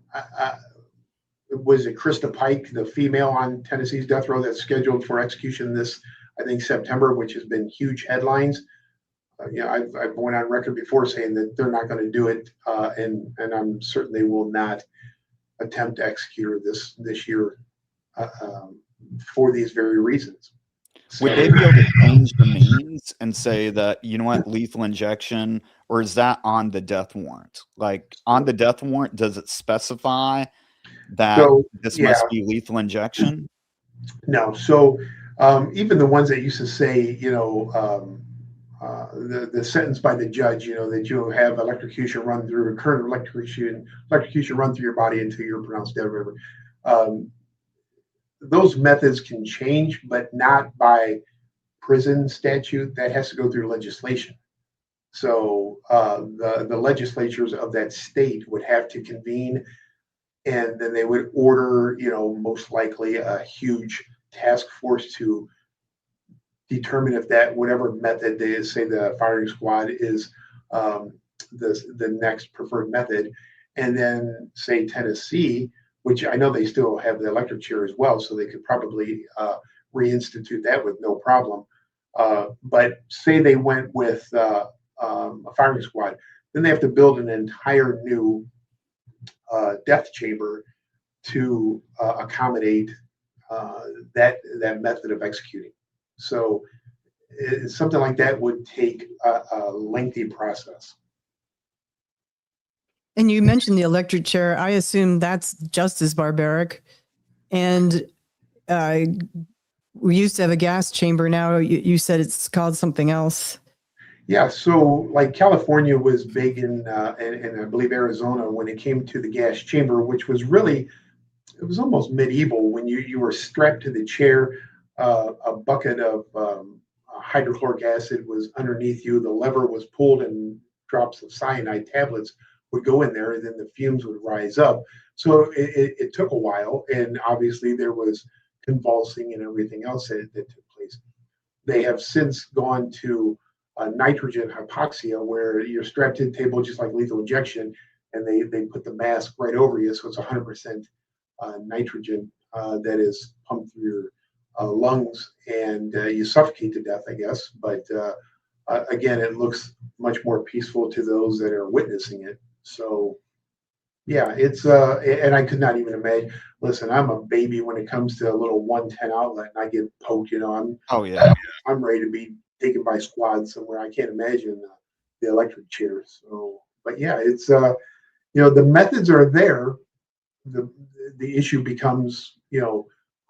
[SPEAKER 4] was it Krista Pike, the female on Tennessee's death row that's scheduled for execution this, I think, September, which has been huge headlines. I've went on record before saying that they're not going to do it, and I'm certain they will not attempt to execute her this year for these very reasons.
[SPEAKER 2] Would they be able to change the means and say that, lethal injection, or is that on the death warrant? Like on the death warrant, does it specify that this must be lethal injection?
[SPEAKER 4] No. So even the ones that used to say, the sentence by the judge, that you have electrocution run through recurrent electrocution run through your body until you're pronounced dead, or whatever. Those methods can change, but not by prison statute. That has to go through legislation. So the legislatures of that state would have to convene, and then they would order, most likely a huge task force to determine if that whatever method they say the firing squad is the next preferred method. And then say Tennessee, which I know they still have the electric chair as well, so they could probably reinstitute that with no problem. But say they went with a firing squad, then they have to build an entire new death chamber to accommodate that method of executing. So something like that would take a lengthy process.
[SPEAKER 3] And you mentioned the electric chair. I assume that's just as barbaric. And we used to have a gas chamber. Now you said it's called something else.
[SPEAKER 4] Yeah, so like California was big in I believe Arizona when it came to the gas chamber, which was really, it was almost medieval when you were strapped to the chair. A bucket of hydrochloric acid was underneath you. The lever was pulled and drops of cyanide tablets would go in there, and then the fumes would rise up. So it took a while, and obviously there was convulsing and everything else that took place. They have since gone to nitrogen hypoxia, where you're strapped to the table just like lethal injection, and they put the mask right over you, so it's 100% nitrogen that is pumped through your lungs, and you suffocate to death, I guess. But again, it looks much more peaceful to those that are witnessing it. So yeah, it's and I could not even imagine. Listen, I'm a baby when it comes to a little 110 outlet, and I get poked. I'm ready to be taken by squad somewhere. I can't imagine the electric chair. So, but yeah, it's the methods are there. The issue becomes,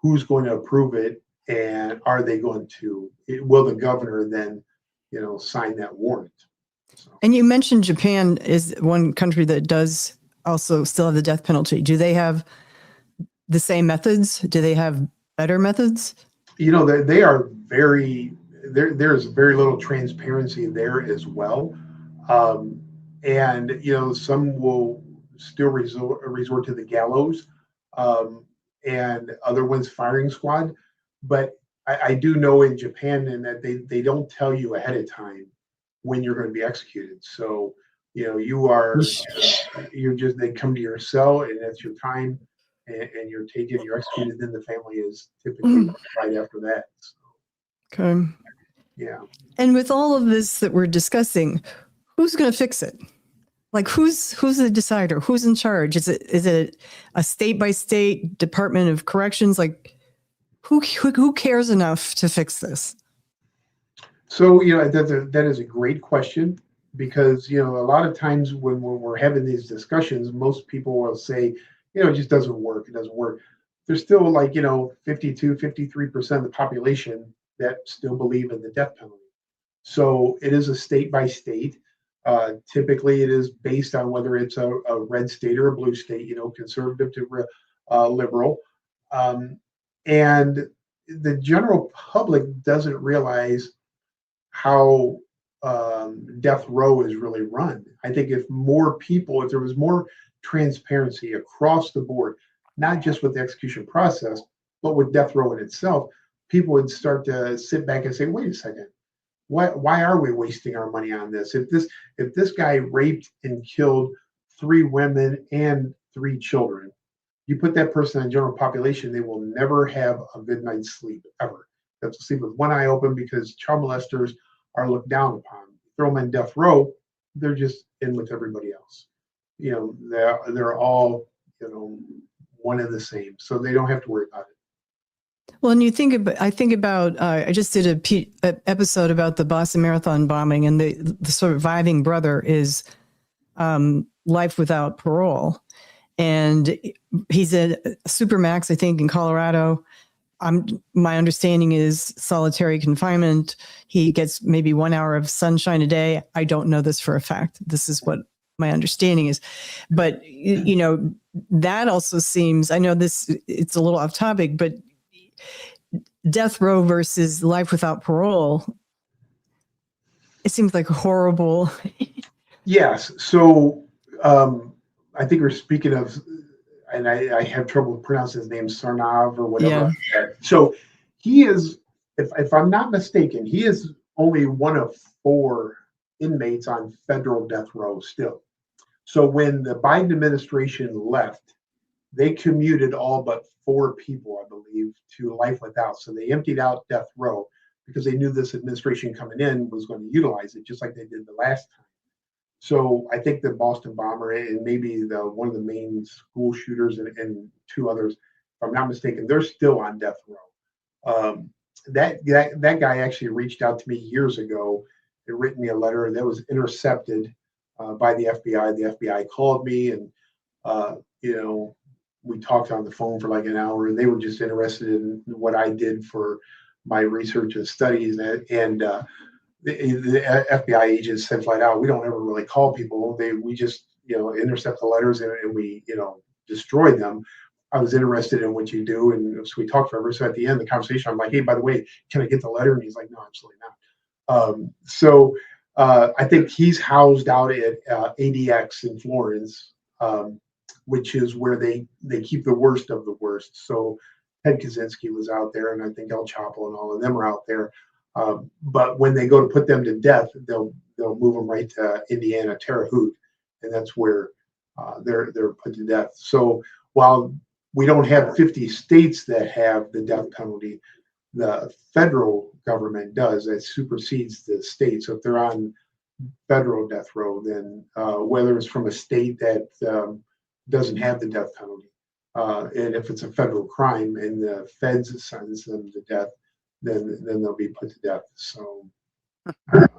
[SPEAKER 4] who's going to approve it, and are they going to? Will the governor then, sign that warrant? So.
[SPEAKER 3] And you mentioned Japan is one country that does also still have the death penalty. Do they have the same methods? Do they have better methods?
[SPEAKER 4] They are very, there's very little transparency there as well. And, some will still resort to the gallows, and other ones firing squad. But I do know in Japan and that they don't tell you ahead of time when you're going to be executed. So, they come to your cell, and that's your time, and you're executed. Then the family is typically right after that. So,
[SPEAKER 3] okay.
[SPEAKER 4] Yeah.
[SPEAKER 3] And with all of this that we're discussing, who's going to fix it? Like who's the decider? Who's in charge? Is it a state by state Department of Corrections? Like who cares enough to fix this?
[SPEAKER 4] So that is a great question, because a lot of times when we're having these discussions, most people will say, it just doesn't work. It doesn't work. There's still 53% of the population that still believe in the death penalty. So it is a state by state. Typically, it is based on whether it's a red state or a blue state, conservative to liberal. And the general public doesn't realize how death row is really run. I think if there was more transparency across the board, not just with the execution process, but with death row in itself, people would start to sit back and say, wait a second, why are we wasting our money on this? If this guy raped and killed 3 women and 3 children, you put that person in general population, they will never have a good night's sleep ever. They have to sleep with one eye open because child molesters are looked down upon. Throw them in death row, they're just in with everybody else. They're all one and the same, so they don't have to worry about it.
[SPEAKER 3] Well, and I think about I just did an episode about the Boston Marathon bombing, and the surviving brother is life without parole, and he's a supermax, I think, in Colorado. My understanding is solitary confinement. He gets maybe 1 hour of sunshine a day. I don't know this for a fact. This is what my understanding is, but that also seems. I know it's a little off topic, but death row versus life without parole, it seems like horrible.
[SPEAKER 4] Yes. So I think we're speaking of, and I have trouble pronouncing his name, Sarnav or whatever. Yeah. So he is, if I'm not mistaken, he is only one of 4 inmates on federal death row still. So when the Biden administration left, they commuted all but 4 people, I believe, to life without. So they emptied out death row. because they knew this administration coming in was going to utilize it just like they did the last time. So I think the Boston bomber and maybe one of the main school shooters and two others, if I'm not mistaken, they're still on death row. That guy actually reached out to me years ago and written me a letter that was intercepted by the FBI. The FBI called me and we talked on the phone for like an hour, and they were just interested in what I did for my research and studies. And the FBI agents said flat out, we don't ever really call people. We just intercept the letters and we destroy them. I was interested in what you do, and so we talked forever. So at the end of the conversation, I'm like, hey, by the way, can I get the letter? And he's like, no, absolutely not. I think he's housed out at ADX in Florence, which is where they keep the worst of the worst. So Ted Kaczynski was out there, and I think El Chapo and all of them are out there. But when they go to put them to death, they'll move them right to Indiana, Terre Haute, and that's where they're put to death. So while we don't have 50 states that have the death penalty, the federal government does. That supersedes the state. So if they're on federal death row, then whether it's from a state that doesn't have the death penalty, and if it's a federal crime and the feds sentence them to death, then they'll be put to death. So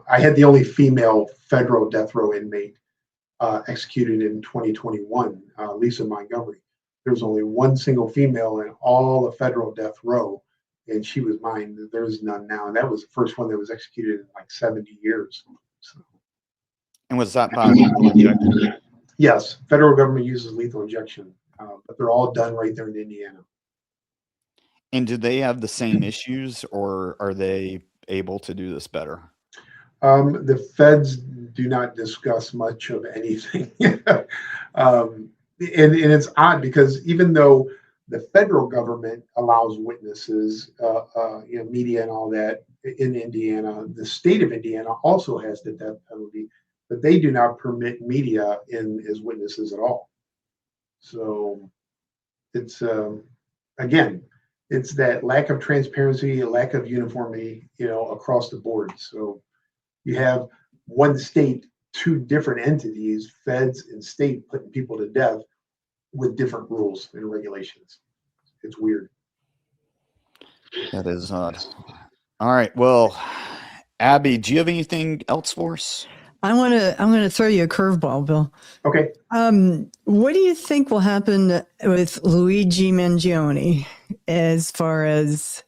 [SPEAKER 4] I had the only female federal death row inmate executed in 2021, Lisa Montgomery. There was only one single female in all the federal death row, and she was mine. There's none now, and that was the first one that was executed in like 70 years. So.
[SPEAKER 2] And was that by lethal injection?
[SPEAKER 4] Yes, federal government uses lethal injection, but they're all done right there in Indiana.
[SPEAKER 2] And do they have the same issues, or are they able to do this better?
[SPEAKER 4] The feds do not discuss much of anything. And it's odd because even though the federal government allows witnesses, media and all that in Indiana, the state of Indiana also has the death penalty, but they do not permit media in as witnesses at all. So it's, again, it's that lack of transparency, lack of uniformity, across the board. So you have one state, two different entities, feds and state, putting people to death with different rules and regulations. It's weird.
[SPEAKER 2] That is odd. All right. Well, Abby, do you have anything else for us?
[SPEAKER 3] I'm gonna throw you a curveball, Bill.
[SPEAKER 4] Okay.
[SPEAKER 3] What do you think will happen with Luigi Mangione as far as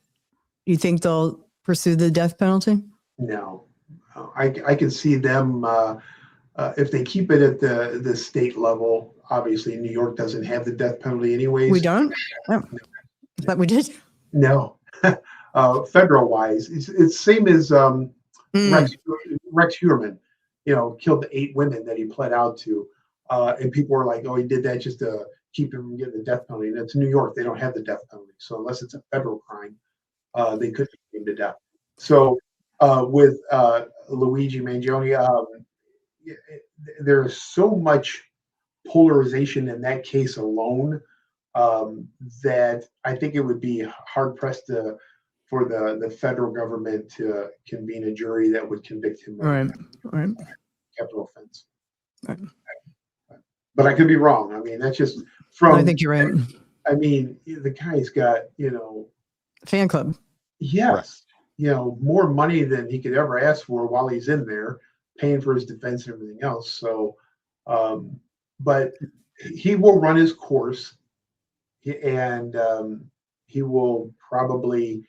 [SPEAKER 3] you think they'll pursue the death penalty?
[SPEAKER 4] No, I can see them if they keep it at the state level. Obviously, New York doesn't have the death penalty anyways.
[SPEAKER 3] We don't? Oh, I thought we did.
[SPEAKER 4] No. Federal wise, it's same as Rex Heuermann, killed the 8 women that he pled out to. And people were like, oh, he did that just to keep him from getting the death penalty. And it's New York, they don't have the death penalty. So unless it's a federal crime, they couldn't put him to death. So with Luigi Mangione, there's so much polarization in that case alone that I think it would be hard pressed for the federal government to convene a jury that would convict him of capital offense.
[SPEAKER 3] Right.
[SPEAKER 4] But I could be wrong. I mean, that's just from.
[SPEAKER 3] I think you're right.
[SPEAKER 4] I mean, the guy's got
[SPEAKER 3] Fan club.
[SPEAKER 4] Yes, more money than he could ever ask for while he's in there, paying for his defense and everything else. So, but he will run his course, and he will probably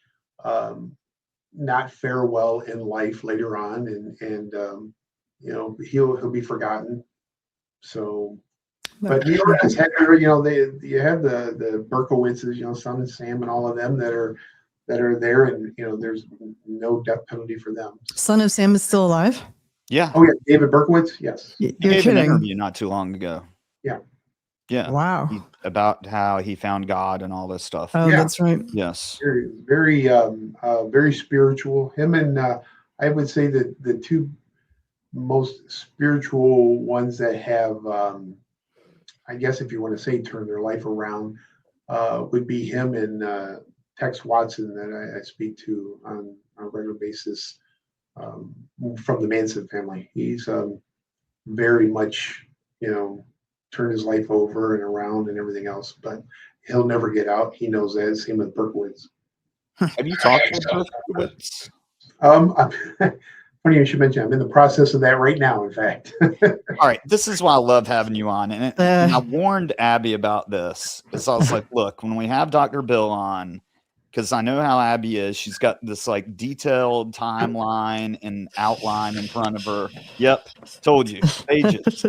[SPEAKER 4] not fare well in life later on, and he'll be forgotten. So, but New York has had you have the Berkowitzes, Son and Sam, and all of them that are there, and there's no death penalty for them.
[SPEAKER 3] Son of Sam is still alive?
[SPEAKER 2] Yeah.
[SPEAKER 4] Oh yeah, David Berkowitz. Yes.
[SPEAKER 3] You're
[SPEAKER 2] He gave
[SPEAKER 3] kidding.
[SPEAKER 2] an interview not too long ago.
[SPEAKER 4] Yeah.
[SPEAKER 2] Yeah.
[SPEAKER 3] Wow.
[SPEAKER 2] About how he found God and all this stuff.
[SPEAKER 3] Oh,
[SPEAKER 4] Yeah.
[SPEAKER 3] that's right.
[SPEAKER 2] Yes.
[SPEAKER 4] Very, very spiritual. Him and I would say that the two most spiritual ones that have, I guess if you want to say, turned their life around, would be him and Tex Watson that I speak to on on a regular basis from the Manson family. He's very much, turned his life over and around and everything else, but he'll never get out. He knows that. Same with Berkowitz.
[SPEAKER 2] Have you talked with Berkowitz?
[SPEAKER 4] Funny you should mention, I'm in the process of that right now, in fact.
[SPEAKER 2] All right, this is why I love having you on. And I warned Abby about this. So I was like, look, when we have Dr. Bill on, because I know how Abby is, she's got this like detailed timeline and outline in front of her. Yep, told you, pages.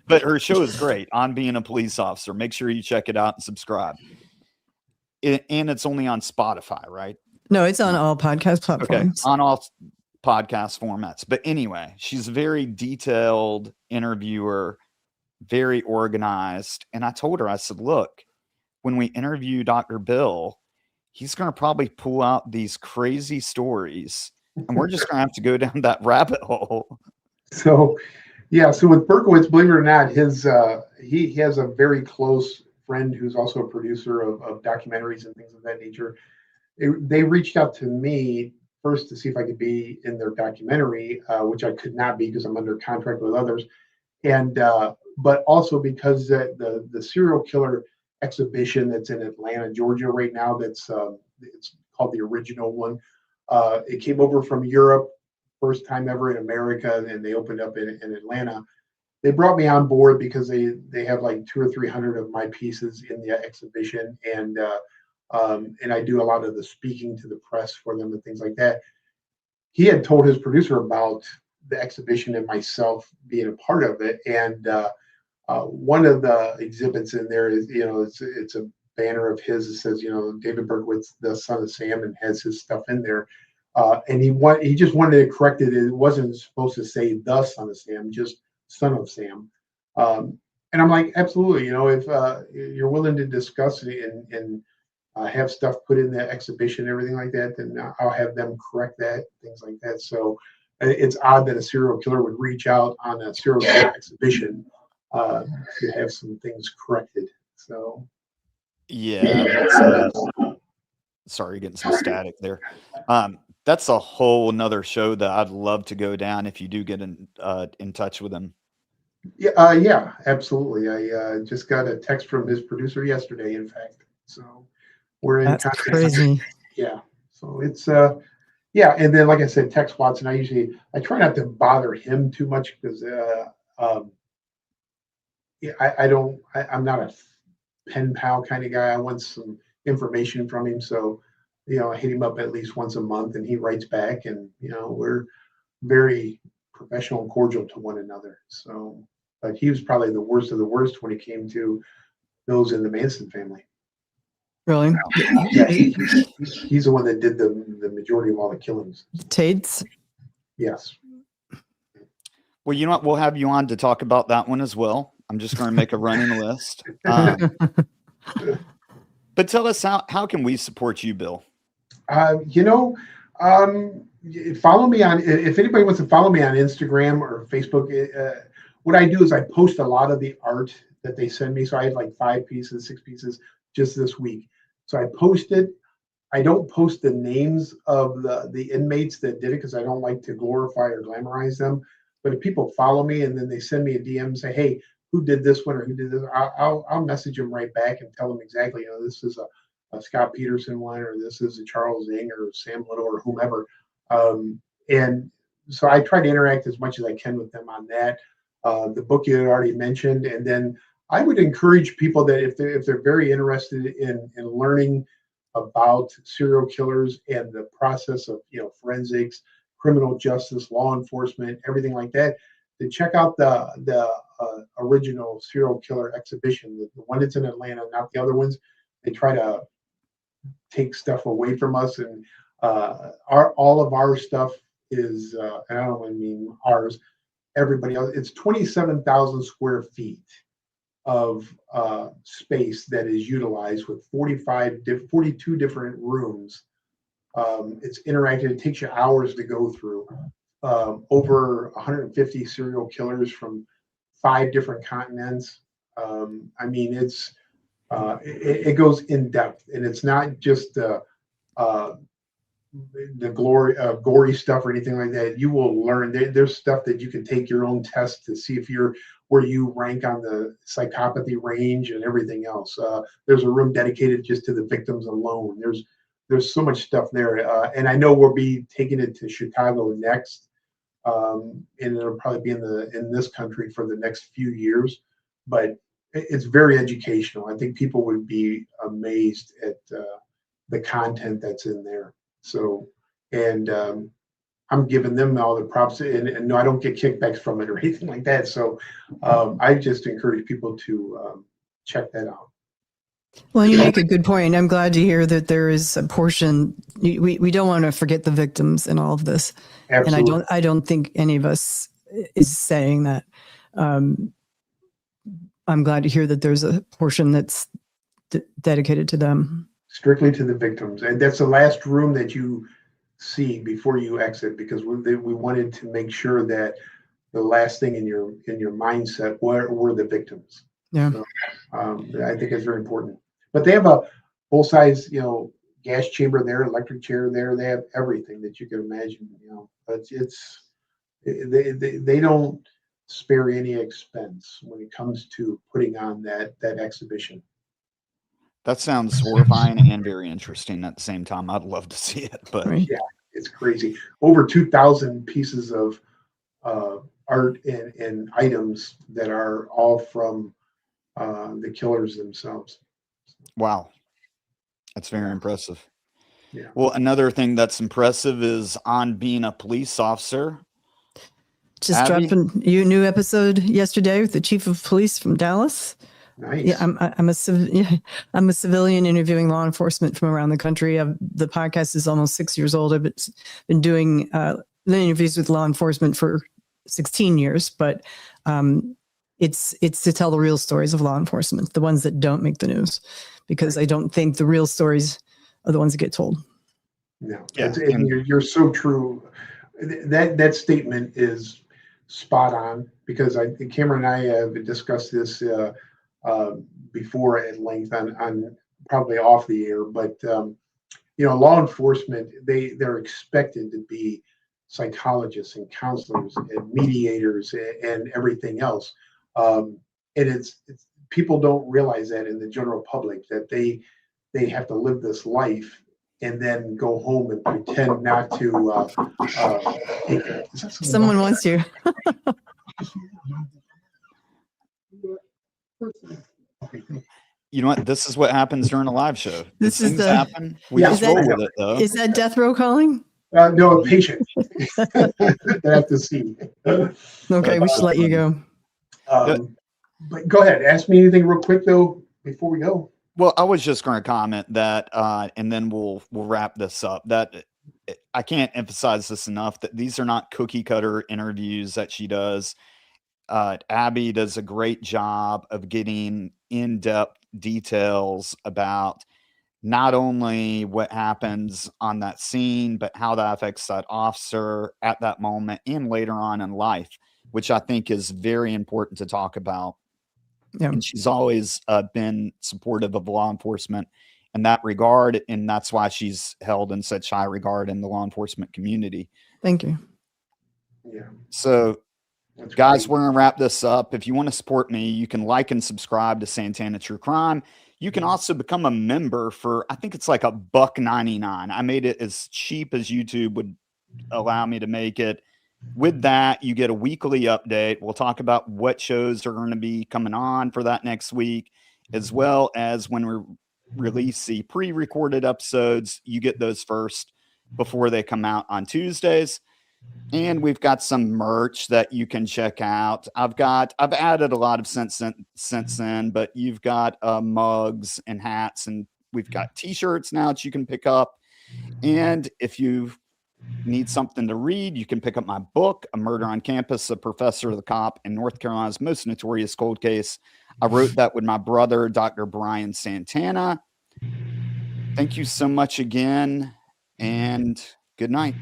[SPEAKER 2] But her show is great, On Being a Police Officer. Make sure you check it out and subscribe. And it's only on Spotify, right?
[SPEAKER 3] No, it's on all podcast platforms.
[SPEAKER 2] Okay, on all podcast formats. But anyway, she's a very detailed interviewer, very organized. And I told her, I said, look, when we interview Dr. Bill, he's going to probably pull out these crazy stories and we're just going to have to go down that rabbit hole.
[SPEAKER 4] So, yeah. So with Berkowitz, believe it or not, he has a very close friend who's also a producer of documentaries and things of that nature. They reached out to me first to see if I could be in their documentary, which I could not be because I'm under contract with others. And, but also because the serial killer exhibition that's in Atlanta, Georgia right now, it's called The Original One. It came over from Europe, first time ever in America, and they opened up in Atlanta. They brought me on board because they have like 200 or 300 of my pieces in the exhibition, and I do a lot of the speaking to the press for them and things like that. He had told his producer about the exhibition and myself being a part of it, and one of the exhibits in there is, it's a banner of his that says, David Berkowitz, the son of Sam, and has his stuff in there. And he just wanted to correct it. It wasn't supposed to say the son of Sam, just son of Sam. And I'm like, absolutely. If you're willing to discuss it and have stuff put in the exhibition, everything like that, then I'll have them correct that, things like that. So it's odd that a serial killer would reach out on a serial killer exhibition to have some things corrected. So
[SPEAKER 2] yeah, sorry, getting some static there. That's a whole nother show that I'd love to go down if you do get in touch with him.
[SPEAKER 4] Yeah, absolutely. I just got a text from his producer yesterday, in fact. So we're in contact.
[SPEAKER 3] Crazy.
[SPEAKER 4] Yeah. So it's yeah. And then, like I said, Tex Watson, I try not to bother him too much because I'm not a pen pal kind of guy. I want some information from him. So, I hit him up at least once a month and he writes back, and, we're very professional and cordial to one another. So, but he was probably the worst of the worst when it came to those in the Manson family.
[SPEAKER 3] Really?
[SPEAKER 4] Yeah, he's the one that did the majority of all the killings.
[SPEAKER 3] Tates?
[SPEAKER 4] Yes.
[SPEAKER 2] Well, you know what? We'll have you on to talk about that one as well. I'm just going to make a running list. But tell us, how can we support you, Bill?
[SPEAKER 4] Follow me on, if anybody wants to follow me on Instagram or Facebook, what I do is I post a lot of the art that they send me. So I have like 5 pieces, 6 pieces just this week. So I post it. I don't post the names of the inmates that did it because I don't like to glorify or glamorize them. But if people follow me and then they send me a DM and say, hey, who did this one or who did this, I'll message them right back and tell them exactly, this is a Scott Peterson one, or this is a Charles Ng or Sam Little or whomever. And so I try to interact as much as I can with them on that. The book you had already mentioned. And then I would encourage people that if they're very interested in learning about serial killers and the process of, forensics, criminal justice, law enforcement, everything like that, to check out the original serial killer exhibition, the one that's in Atlanta, not the other ones. They try to take stuff away from us, and all of our stuff is, and I don't mean ours, everybody else. It's 27,000 square feet of space that is utilized with 42 different rooms. It's interactive. It takes you hours to go through. Over 150 serial killers from 5 different continents. I mean, it goes in depth, and it's not just the gory stuff or anything like that. You will learn. There's stuff that you can take your own test to see if you're where you rank on the psychopathy range and everything else. There's a room dedicated just to the victims alone. There's so much stuff there, and I know we'll be taking it to Chicago next, and it'll probably be in this country for the next few years. But it's very educational. I think people would be amazed at the content that's in there. So, and I'm giving them all the props, and no, I don't get kickbacks from it or anything like that. So, I just encourage people to check that out.
[SPEAKER 3] Well, you make a good point. I'm glad to hear that there is a portion. We don't want to forget the victims in all of this,
[SPEAKER 4] Absolutely.
[SPEAKER 3] and I don't think any of us is saying that. I'm glad to hear that there's a portion that's dedicated to them.
[SPEAKER 4] Strictly to the victims, and that's the last room that you see before you exit, because we wanted to make sure that the last thing in your mindset were the victims.
[SPEAKER 3] Yeah.
[SPEAKER 4] So, I think it's very important. But they have a full size, gas chamber there, electric chair there. They have everything that you can imagine. But they don't spare any expense when it comes to putting on that exhibition.
[SPEAKER 2] That sounds horrifying and very interesting at the same time. I'd love to see it, but
[SPEAKER 3] Right.
[SPEAKER 4] Yeah, it's crazy. Over 2,000 pieces of art and items that are all from the killers themselves.
[SPEAKER 2] wow, that's very impressive.
[SPEAKER 4] Yeah.
[SPEAKER 2] Well, another thing that's impressive is on being a police officer.
[SPEAKER 3] Just
[SPEAKER 2] Abby?
[SPEAKER 3] dropping you a new episode yesterday with the chief of police from Dallas.
[SPEAKER 4] Nice.
[SPEAKER 3] Yeah, I'm a civilian interviewing law enforcement from around the country. The podcast is almost 6 years old. I've been doing interviews with law enforcement for 16 years, but it's to tell the real stories of law enforcement, the ones that don't make the news, because I don't think the real stories are the ones that get told.
[SPEAKER 4] No,
[SPEAKER 2] Yeah,
[SPEAKER 4] and you're so true. That statement is spot on, because Cameron and I have discussed this before at length on probably off the air, but law enforcement, they're expected to be psychologists and counselors and mediators and everything else, and it's people don't realize that in the general public, that they have to live this life and then go home and pretend not to.
[SPEAKER 3] Someone wants you.
[SPEAKER 2] You know what? This is what happens during a live show.
[SPEAKER 3] This is
[SPEAKER 2] Things
[SPEAKER 3] the-
[SPEAKER 2] happen. We
[SPEAKER 4] Yeah.
[SPEAKER 2] just
[SPEAKER 3] Is
[SPEAKER 2] roll
[SPEAKER 3] that-
[SPEAKER 2] with it, though.
[SPEAKER 3] Is that death row calling?
[SPEAKER 4] No, patient. They have to see.
[SPEAKER 3] Okay, we should let you go.
[SPEAKER 4] But go ahead. Ask me anything real quick though before we go.
[SPEAKER 2] Well, I was just going to comment that, and then we'll wrap this up. That I can't emphasize this enough, that these are not cookie cutter interviews that she does. Abby does a great job of getting in-depth details about not only what happens on that scene, but how that affects that officer at that moment and later on in life, which I think is very important to talk about.
[SPEAKER 3] Yeah.
[SPEAKER 2] And she's always been supportive of law enforcement in that regard, and that's why she's held in such high regard in the law enforcement community.
[SPEAKER 3] Thank you.
[SPEAKER 4] Yeah.
[SPEAKER 2] So,
[SPEAKER 4] That's
[SPEAKER 2] guys,
[SPEAKER 4] great.
[SPEAKER 2] we're going to wrap this up. If you want to support me, you can like and subscribe to Santana True Crime. You can also become a member for, I think it's like $1.99. I made it as cheap as YouTube would allow me to make it. With that, you get a weekly update. We'll talk about what shows are going to be coming on for that next week, as well as when we release the pre-recorded episodes. You get those first before they come out on Tuesdays. And we've got some merch that you can check out. I've added a lot of since then, but you've got mugs and hats, and we've got t-shirts now that you can pick up. And if you need something to read, you can pick up my book, A Murder on Campus, A Professor, the Cop, and North Carolina's Most Notorious Cold Case. I wrote that with my brother, Dr. Brian Santana. Thank you so much again, and good night.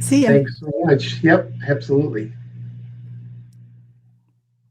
[SPEAKER 3] See ya.
[SPEAKER 4] Thanks so much. Yep, absolutely.